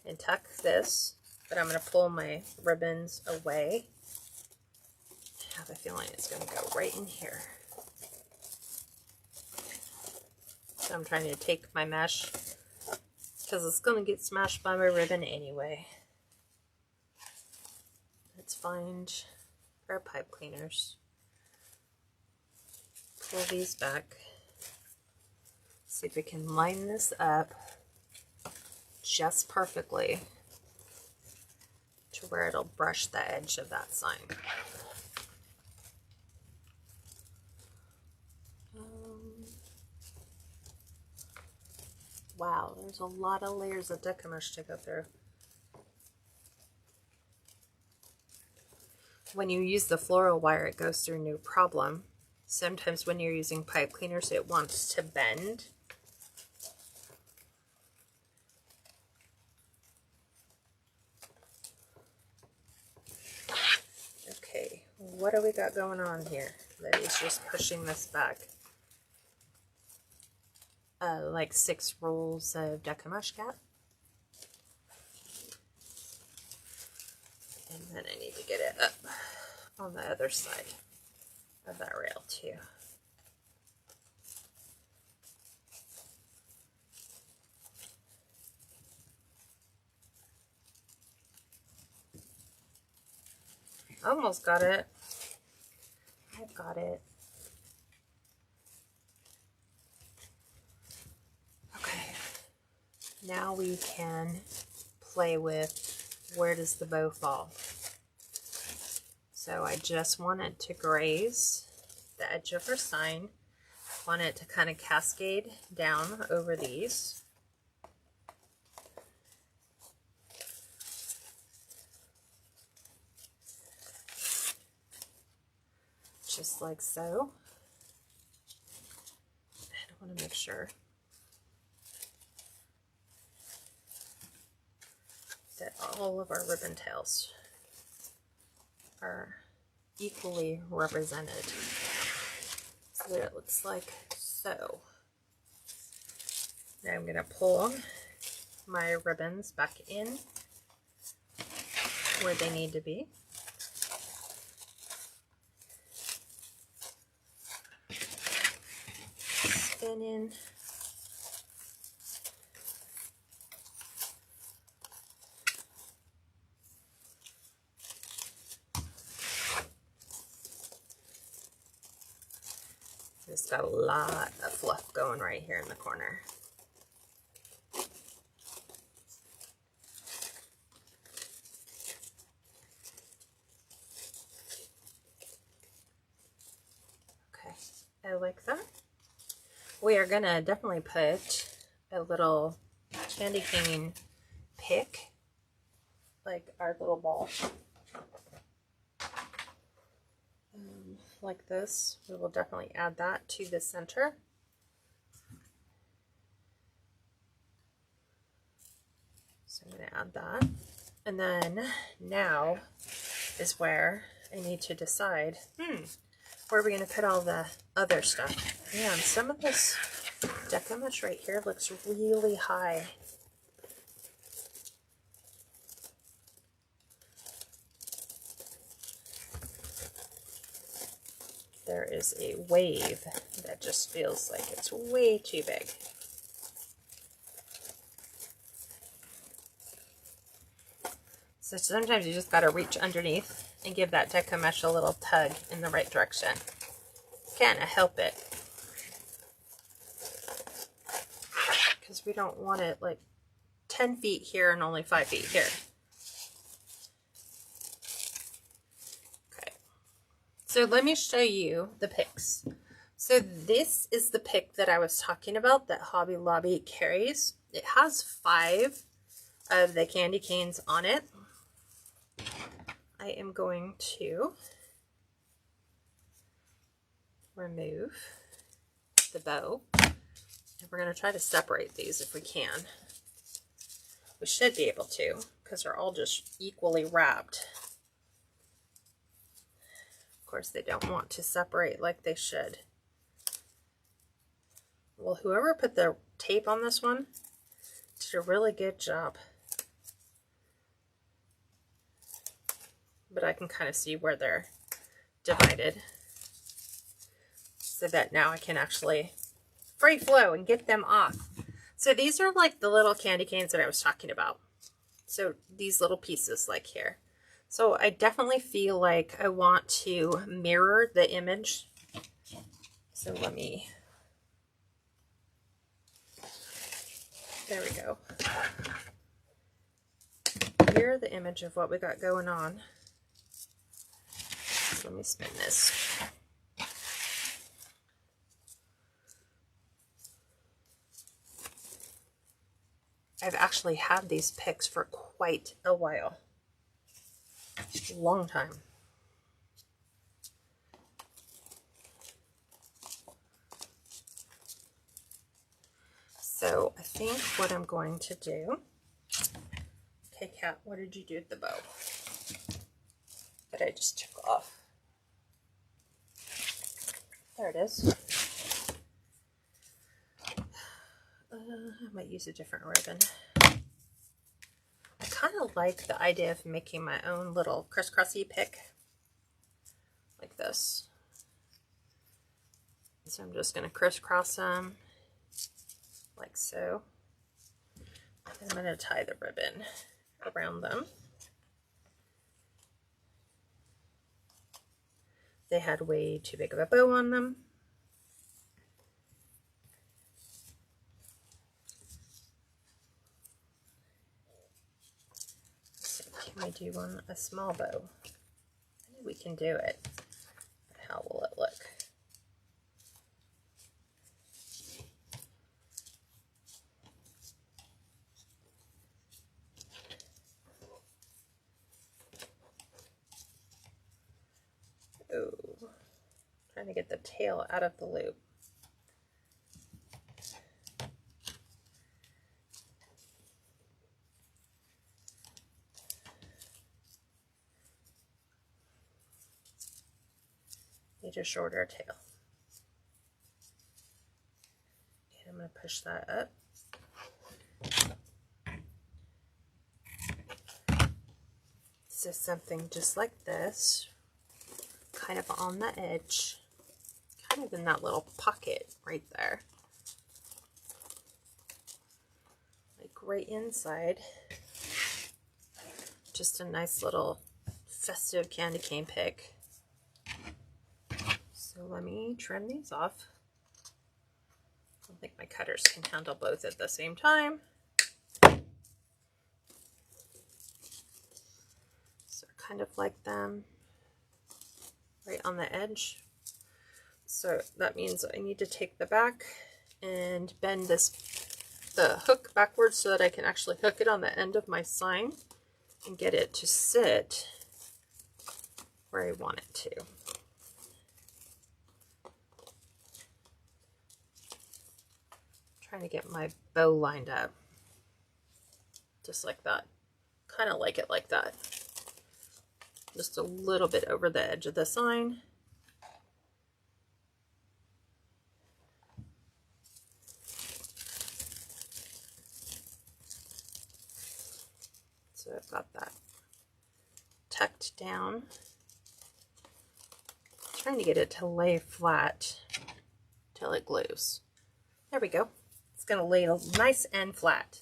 and tuck this, but I'm going to pull my ribbons away. I have a feeling it's going to go right in here. So I'm trying to take my mesh because it's going to get smashed by my ribbon anyway. Let's find our pipe cleaners. Pull these back. See if we can line this up just perfectly to where it'll brush the edge of that sign. Wow, there's a lot of layers of Deco mesh to go through. When you use the floral wire, it goes through no problem. Sometimes when you're using pipe cleaners, it wants to bend. Okay, what do we got going on here that is just pushing this back? Like 6 rolls of Deco mesh cap. And then I need to get it up on the other side of that rail too. Almost got it. I've got it. Okay. Now we can play with where does the bow fall. So I just want it to graze the edge of our sign. Want it to kind of cascade down over these. Just like so. I want to make sure that all of our ribbon tails are equally represented. So that it looks like so. Now I'm going to pull my ribbons back in where they need to be. Spin in. It's got a lot of fluff going right here in the corner. Okay, I like that. We are gonna definitely put a little candy cane pick, like our little ball. Like this. We will definitely add that to the center. So I'm going to add that. And then now is where I need to decide, where are we going to put all the other stuff? Man, some of this Deco mesh right here looks really high. There is a wave that just feels like it's way too big. So sometimes you just got to reach underneath and give that Deco mesh a little tug in the right direction. Can't help it. Because we don't want it like 10 feet here and only 5 feet here. So let me show you the picks. So this is the pick that I was talking about that Hobby Lobby carries. It has 5 of the candy canes on it. I am going to remove the bow, and we're going to try to separate these if we can. We should be able to, because they're all just equally wrapped. Of course, they don't want to separate like they should. Well, whoever put the tape on this one did a really good job. But I can kind of see where they're divided, so that now I can actually free flow and get them off. So these are like the little candy canes that I was talking about. So these little pieces like here. So I definitely feel like I want to mirror the image. So let me, there we go. Mirror the image of what we got going on. So let me spin this. I've actually had these picks for quite a while. Long time. So I think what I'm going to do, okay, Kat, what did you do with the bow that I just took off? There it is. I might use a different ribbon. I kind of like the idea of making my own little crisscrossy pick like this. So I'm just going to crisscross them like so. And I'm going to tie the ribbon around them. They had way too big of a bow on them. Can we do a small bow? I think we can do it. But how will it look? Oh, trying to get the tail out of the loop. Need a shorter tail. And I'm going to push that up. So something just like this, kind of on the edge, kind of in that little pocket right there. Like right inside. Just a nice little festive candy cane pick. So let me trim these off. I don't think my cutters can handle both at the same time. So kind of like them right on the edge. So that means I need to take the back and bend the hook backwards so that I can actually hook it on the end of my sign and get it to sit where I want it to. Trying to get my bow lined up just like that. Kind of like it like that. Just a little bit over the edge of the sign. So I've got that tucked down. Trying to get it to lay flat till it glues. There we go. It's going to lay nice and flat,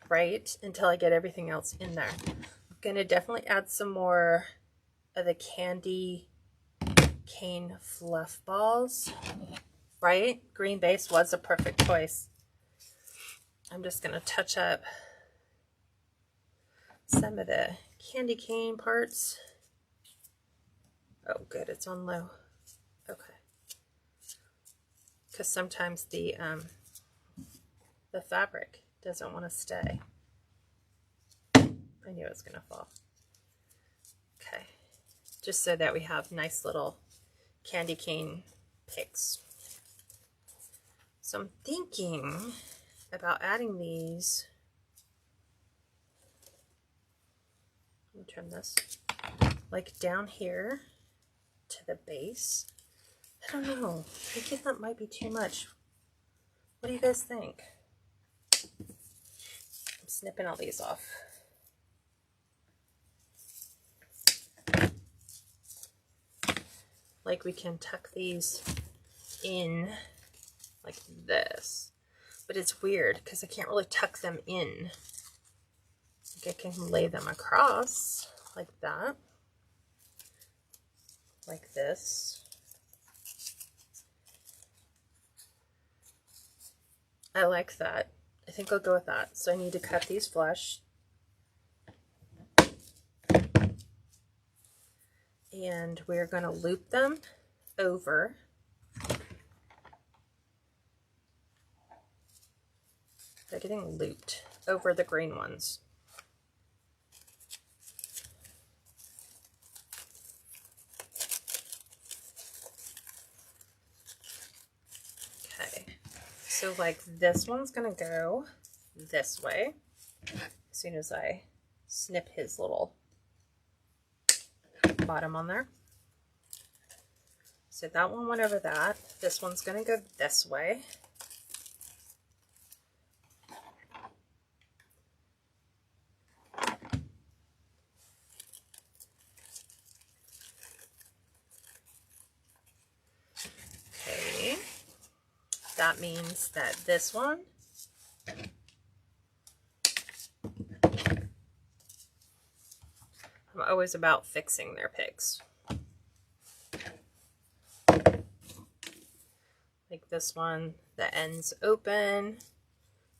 right, until I get everything else in there. I'm going to definitely add some more of the candy cane fluff balls, right? Green base was a perfect choice. I'm just going to touch up some of the candy cane parts. Oh, good, it's on low. Okay. Because sometimes the fabric doesn't want to stay. I knew it was going to fall. just so that we have nice little candy cane picks. So I'm thinking about adding these. Let me turn this like down here to the base. I don't know. I think that might be too much. What do you guys think? I'm snipping all these off. Like we can tuck these in like this, but it's weird because I can't really tuck them in. Like I can lay them across like that, like this. I like that. I think I'll go with that. So I need to cut these flush. And we're going to loop them over. They're getting looped over the green ones. Okay, so like this one's going to go this way as soon as I snip his little bottom on there. So that one went over that. This one's going to go this way. Okay. That means that this one I'm always about fixing their picks. Like this one, the end's open.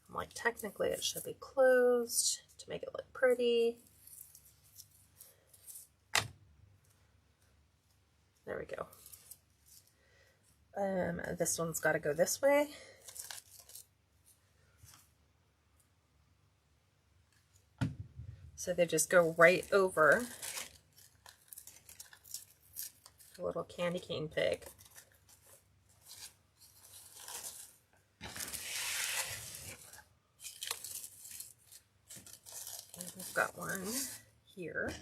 I'm like, technically it should be closed to make it look pretty. There we go. This one's got to go this way. So they just go right over the little candy cane pick. And we've got one here.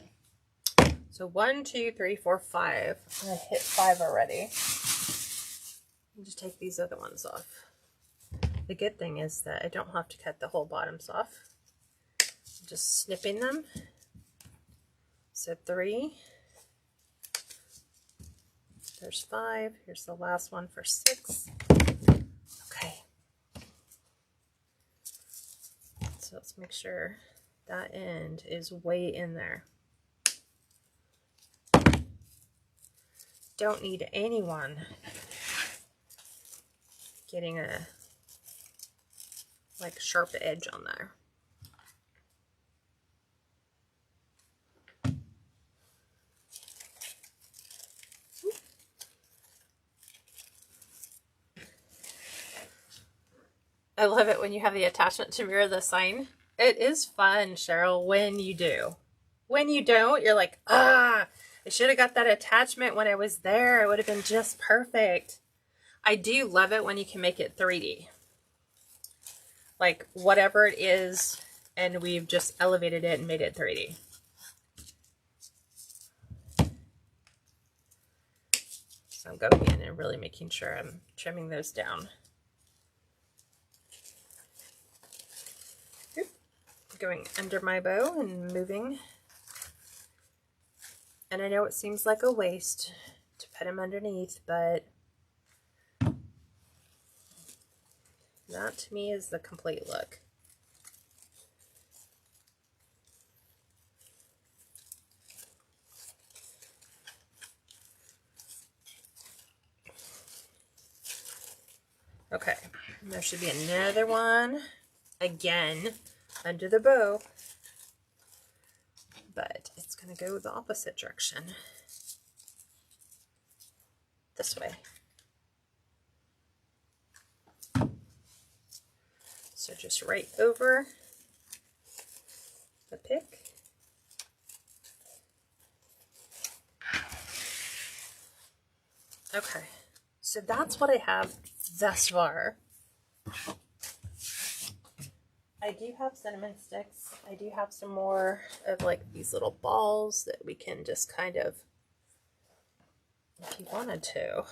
So 1, 2, 3, 4, 5. I hit 5 already. I'll just take these other ones off. The good thing is that I don't have to cut the whole bottoms off. Just snipping them. So 3. There's 5. Here's the last one for 6. Okay. So let's make sure that end is way in there. Don't need anyone getting a like sharp edge on there. I love it when you have the attachment to mirror the sign. It is fun, Cheryl, when you do. When you don't, you're like, ah, I should have got that attachment when I was there. It would have been just perfect. I do love it when you can make it 3D. Like whatever it is, and we've just elevated it and made it 3D. So I'm going in and really making sure I'm trimming those down. Going under my bow and moving. And I know it seems like a waste to put them underneath, but that to me is the complete look. Okay, and there should be another one again under the bow, but it's going to go the opposite direction, this way. So just right over the pick. Okay, so that's what I have thus far. I do have cinnamon sticks. I do have some more of like these little balls that we can just kind of, if you wanted to,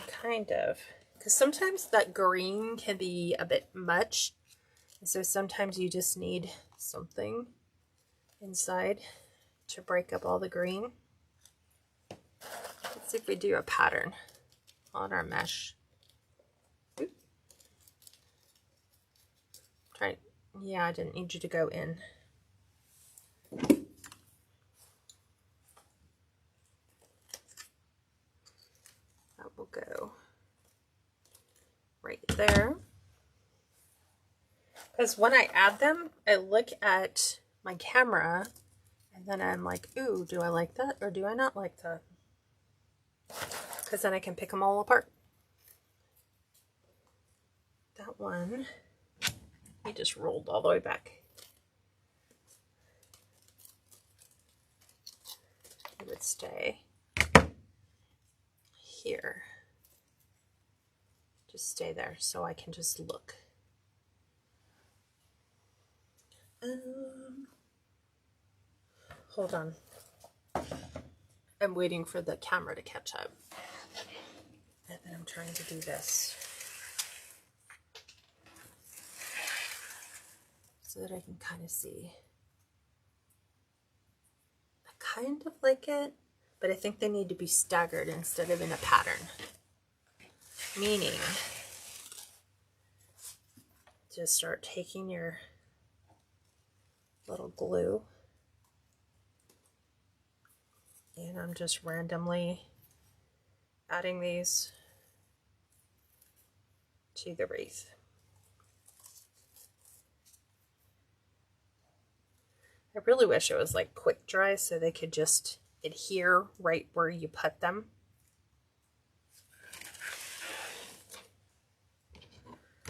kind of, because sometimes that green can be a bit much. So sometimes you just need something inside to break up all the green. Let's see if we do a pattern on our mesh. Oop. Try. Yeah, I didn't need you to go in. That will go right there. Because when I add them, I look at my camera and then I'm like, ooh, do I like that or do I not like that? Because then I can pick them all apart. That one, he just rolled all the way back. It would stay here. Just stay there so I can just look. Hold on. I'm waiting for the camera to catch up. And then I'm trying to do this so that I can kind of see. I kind of like it, but I think they need to be staggered instead of in a pattern. Meaning, just start taking your little glue and I'm just randomly adding these to the wreath. I really wish it was like quick dry so they could just adhere right where you put them.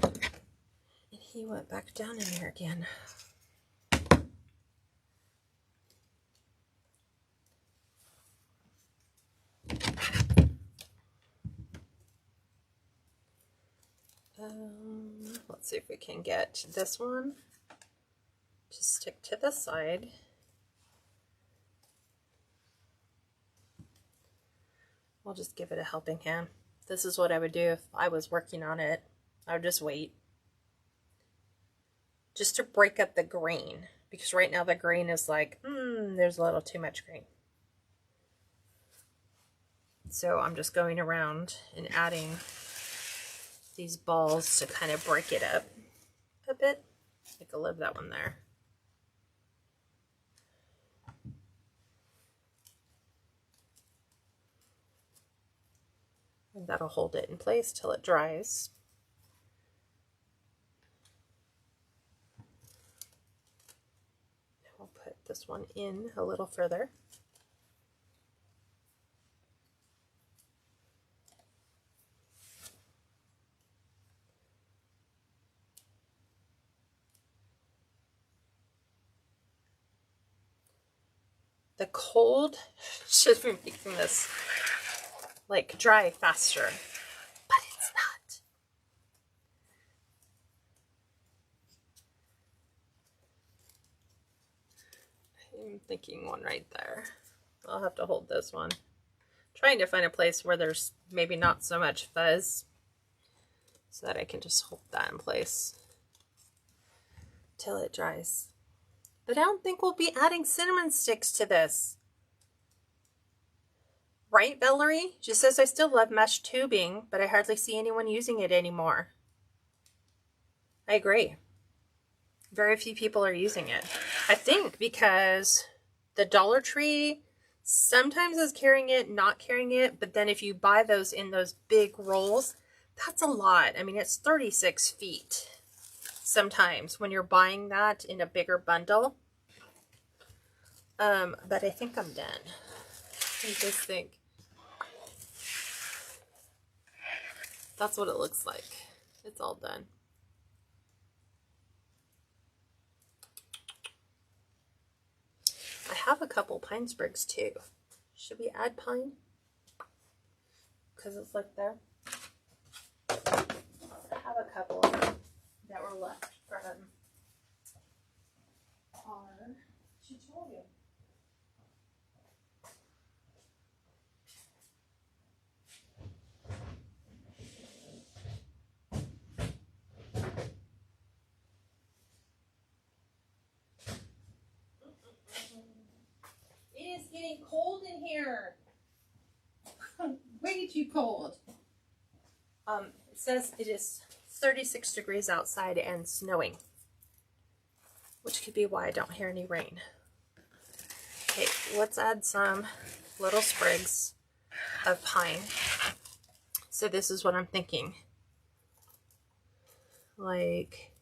And he went back down in there again. Let's see if we can get this one to stick to the side. We'll just give it a helping hand. This is what I would do if I was working on it. I would just wait. Just to break up the green. Because right now the green is like, there's a little too much green. So I'm just going around and adding these balls to kind of break it up a bit. I could leave that one there. And that'll hold it in place till it dries. I'll put this one in a little further. The cold should be making this like dry faster, but it's not. I'm thinking one right there. I'll have to hold this one. Trying to find a place where there's maybe not so much fuzz so that I can just hold that in place till it dries. But I don't think we'll be adding cinnamon sticks to this. Right, Valerie? She says, I still love mesh tubing, but I hardly see anyone using it anymore. I agree. Very few people are using it. I think because the Dollar Tree sometimes is carrying it, not carrying it, but then if you buy those in those big rolls, that's a lot. I mean, it's 36 feet sometimes when you're buying that in a bigger bundle. But I think I'm done. I just think that's what it looks like. It's all done. I have a couple pine sprigs too. Should we add pine? because it's like there. I have a couple that were left from our tutorial. It is getting cold in here. Way too cold. It says it is 36 degrees outside and snowing, which could be why I don't hear any rain. Okay, let's add some little sprigs of pine. So this is what I'm thinking. Like,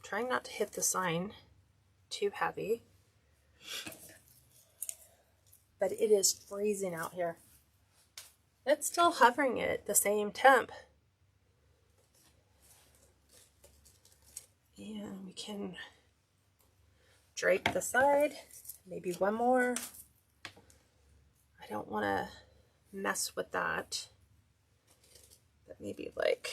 trying not to hit the sign too heavy. But it is freezing out here. It's still hovering at the same temp. And we can drape the side, maybe one more. I don't want to mess with that, but maybe like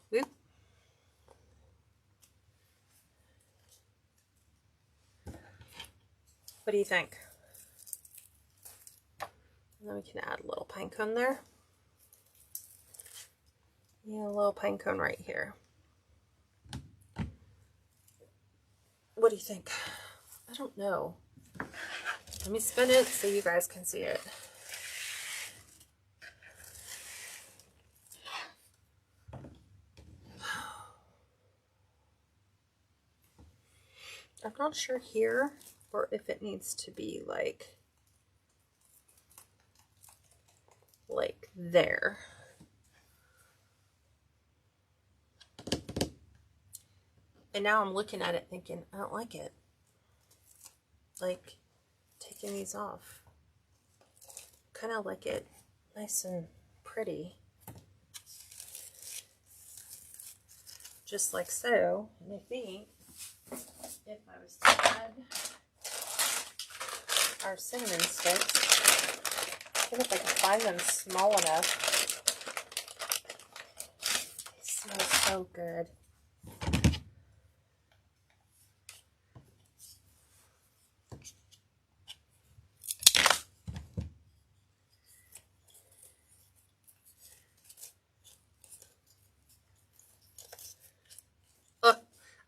whoop. What do you think? And then we can add a little pine cone there. Yeah, a little pine cone right here. What do you think? I don't know. Let me spin it so you guys can see it. I'm not sure here or if it needs to be like there. And now I'm looking at it thinking, I don't like it. Like taking these off. Kind of like it nice and pretty. Just like so. And I think if I was to add our cinnamon sticks, I think if I can find them small enough. They smell so good. Oh,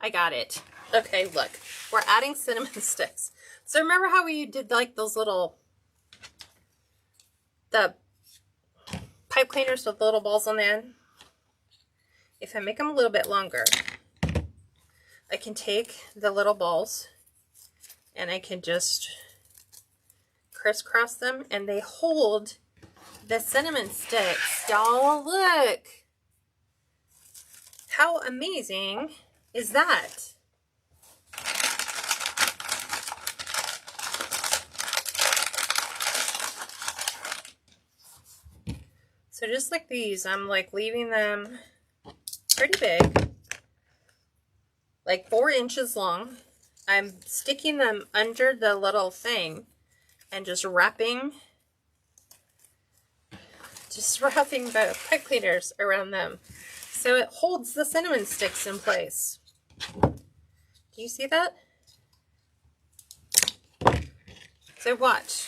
I got it. Okay, look. We're adding cinnamon sticks. So remember how we did like those little the pipe cleaners with little balls on the end? If I make them a little bit longer, I can take the little balls and I can just crisscross them and they hold the cinnamon sticks. Y'all, look. How amazing is that? So just like these, I'm like leaving them pretty big, like 4 inches long. I'm sticking them under the little thing and just wrapping the pipe cleaners around them. So it holds the cinnamon sticks in place. Do you see that? So watch.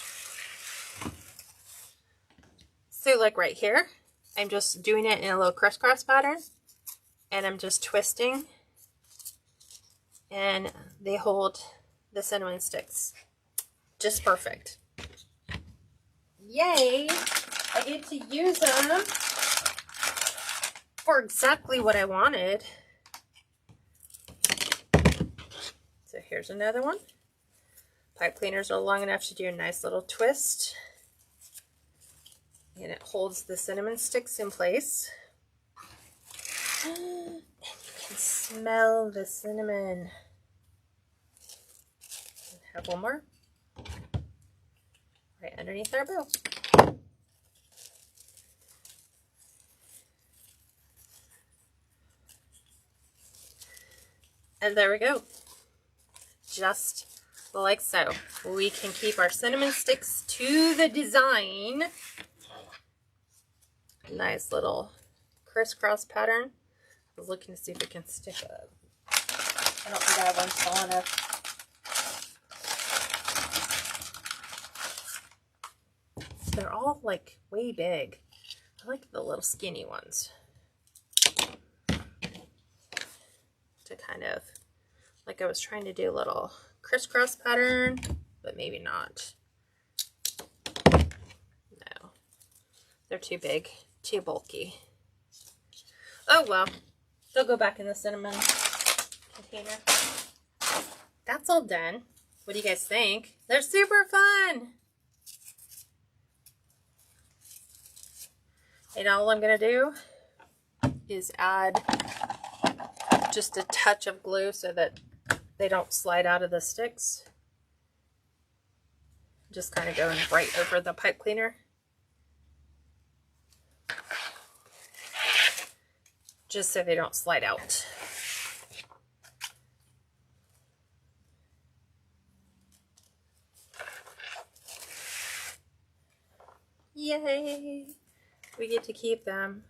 So like right here, I'm just doing it in a little crisscross pattern and I'm just twisting and they hold the cinnamon sticks just perfect. Yay! I get to use them for exactly what I wanted. So here's another one. Pipe cleaners are long enough to do a nice little twist. And it holds the cinnamon sticks in place. And you can smell the cinnamon. Have one more. Right underneath our bow. And there we go. Just like so. We can keep our cinnamon sticks to the design. Nice little crisscross pattern. I was looking to see if it can stick up. I don't think I have one tall enough. They're all like way big. I like the little skinny ones. To kind of, like I was trying to do a little crisscross pattern, but maybe not. No, they're too big, too bulky. Oh well, they'll go back in the cinnamon container. That's all done. What do you guys think? They're super fun. And all I'm going to do is add just a touch of glue so that they don't slide out of the sticks. Just kind of going right over the pipe cleaner. Just so they don't slide out. Yay! We get to keep them.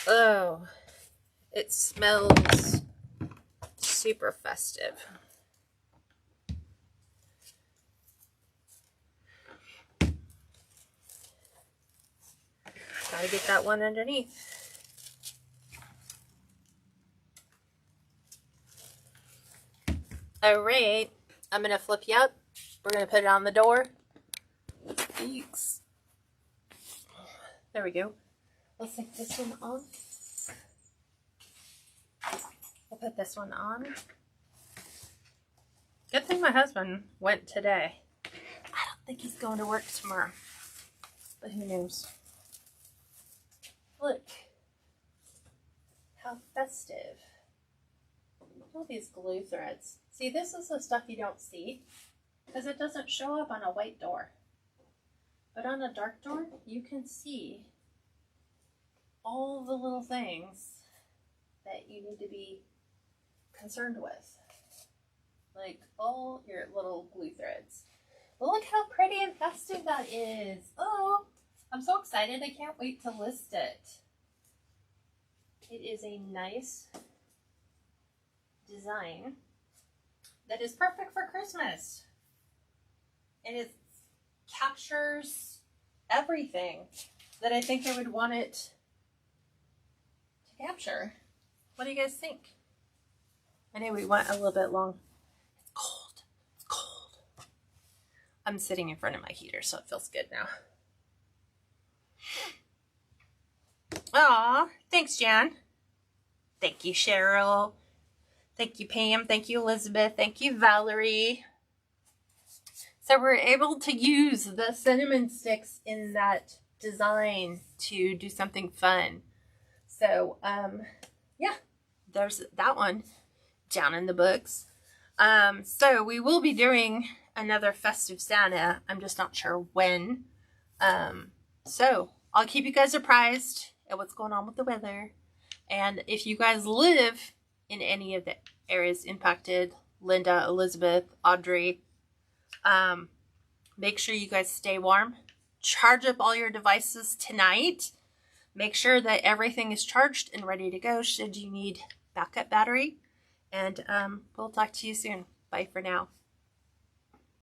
Oh, it smells super festive. Gotta get that one underneath. All right, I'm gonna flip you up. We're gonna put it on the door. Thanks. There we go. Let's take this one off. We'll put this one on. Good thing my husband went today. I don't think he's going to work tomorrow, but who knows? Look how festive. All these glue threads. See, this is the stuff you don't see because it doesn't show up on a white door. But on a dark door, you can see all the little things that you need to be concerned with. Like all your little glue threads. But look how pretty and festive that is. Oh, I'm so excited. I can't wait to list it. It is a nice design that is perfect for Christmas. And it captures everything that I think I would want it to capture. What do you guys think? I know we went a little bit long. It's cold. It's cold. I'm sitting in front of my heater, so it feels good now. Aw, thanks, Jan. Thank you, Cheryl. Thank you, Pam. Thank you, Elizabeth. Thank you, Valerie. So we're able to use the cinnamon sticks in that design to do something fun. So, yeah, there's that one down in the books. So we will be doing another festive Santa. I'm just not sure when. So I'll keep you guys apprised at what's going on with the weather. And if you guys live in any of the areas impacted, Linda, Elizabeth, Audrey, make sure you guys stay warm. Charge up all your devices tonight. Make sure that everything is charged and ready to go should you need backup battery. And we'll talk to you soon. Bye for now.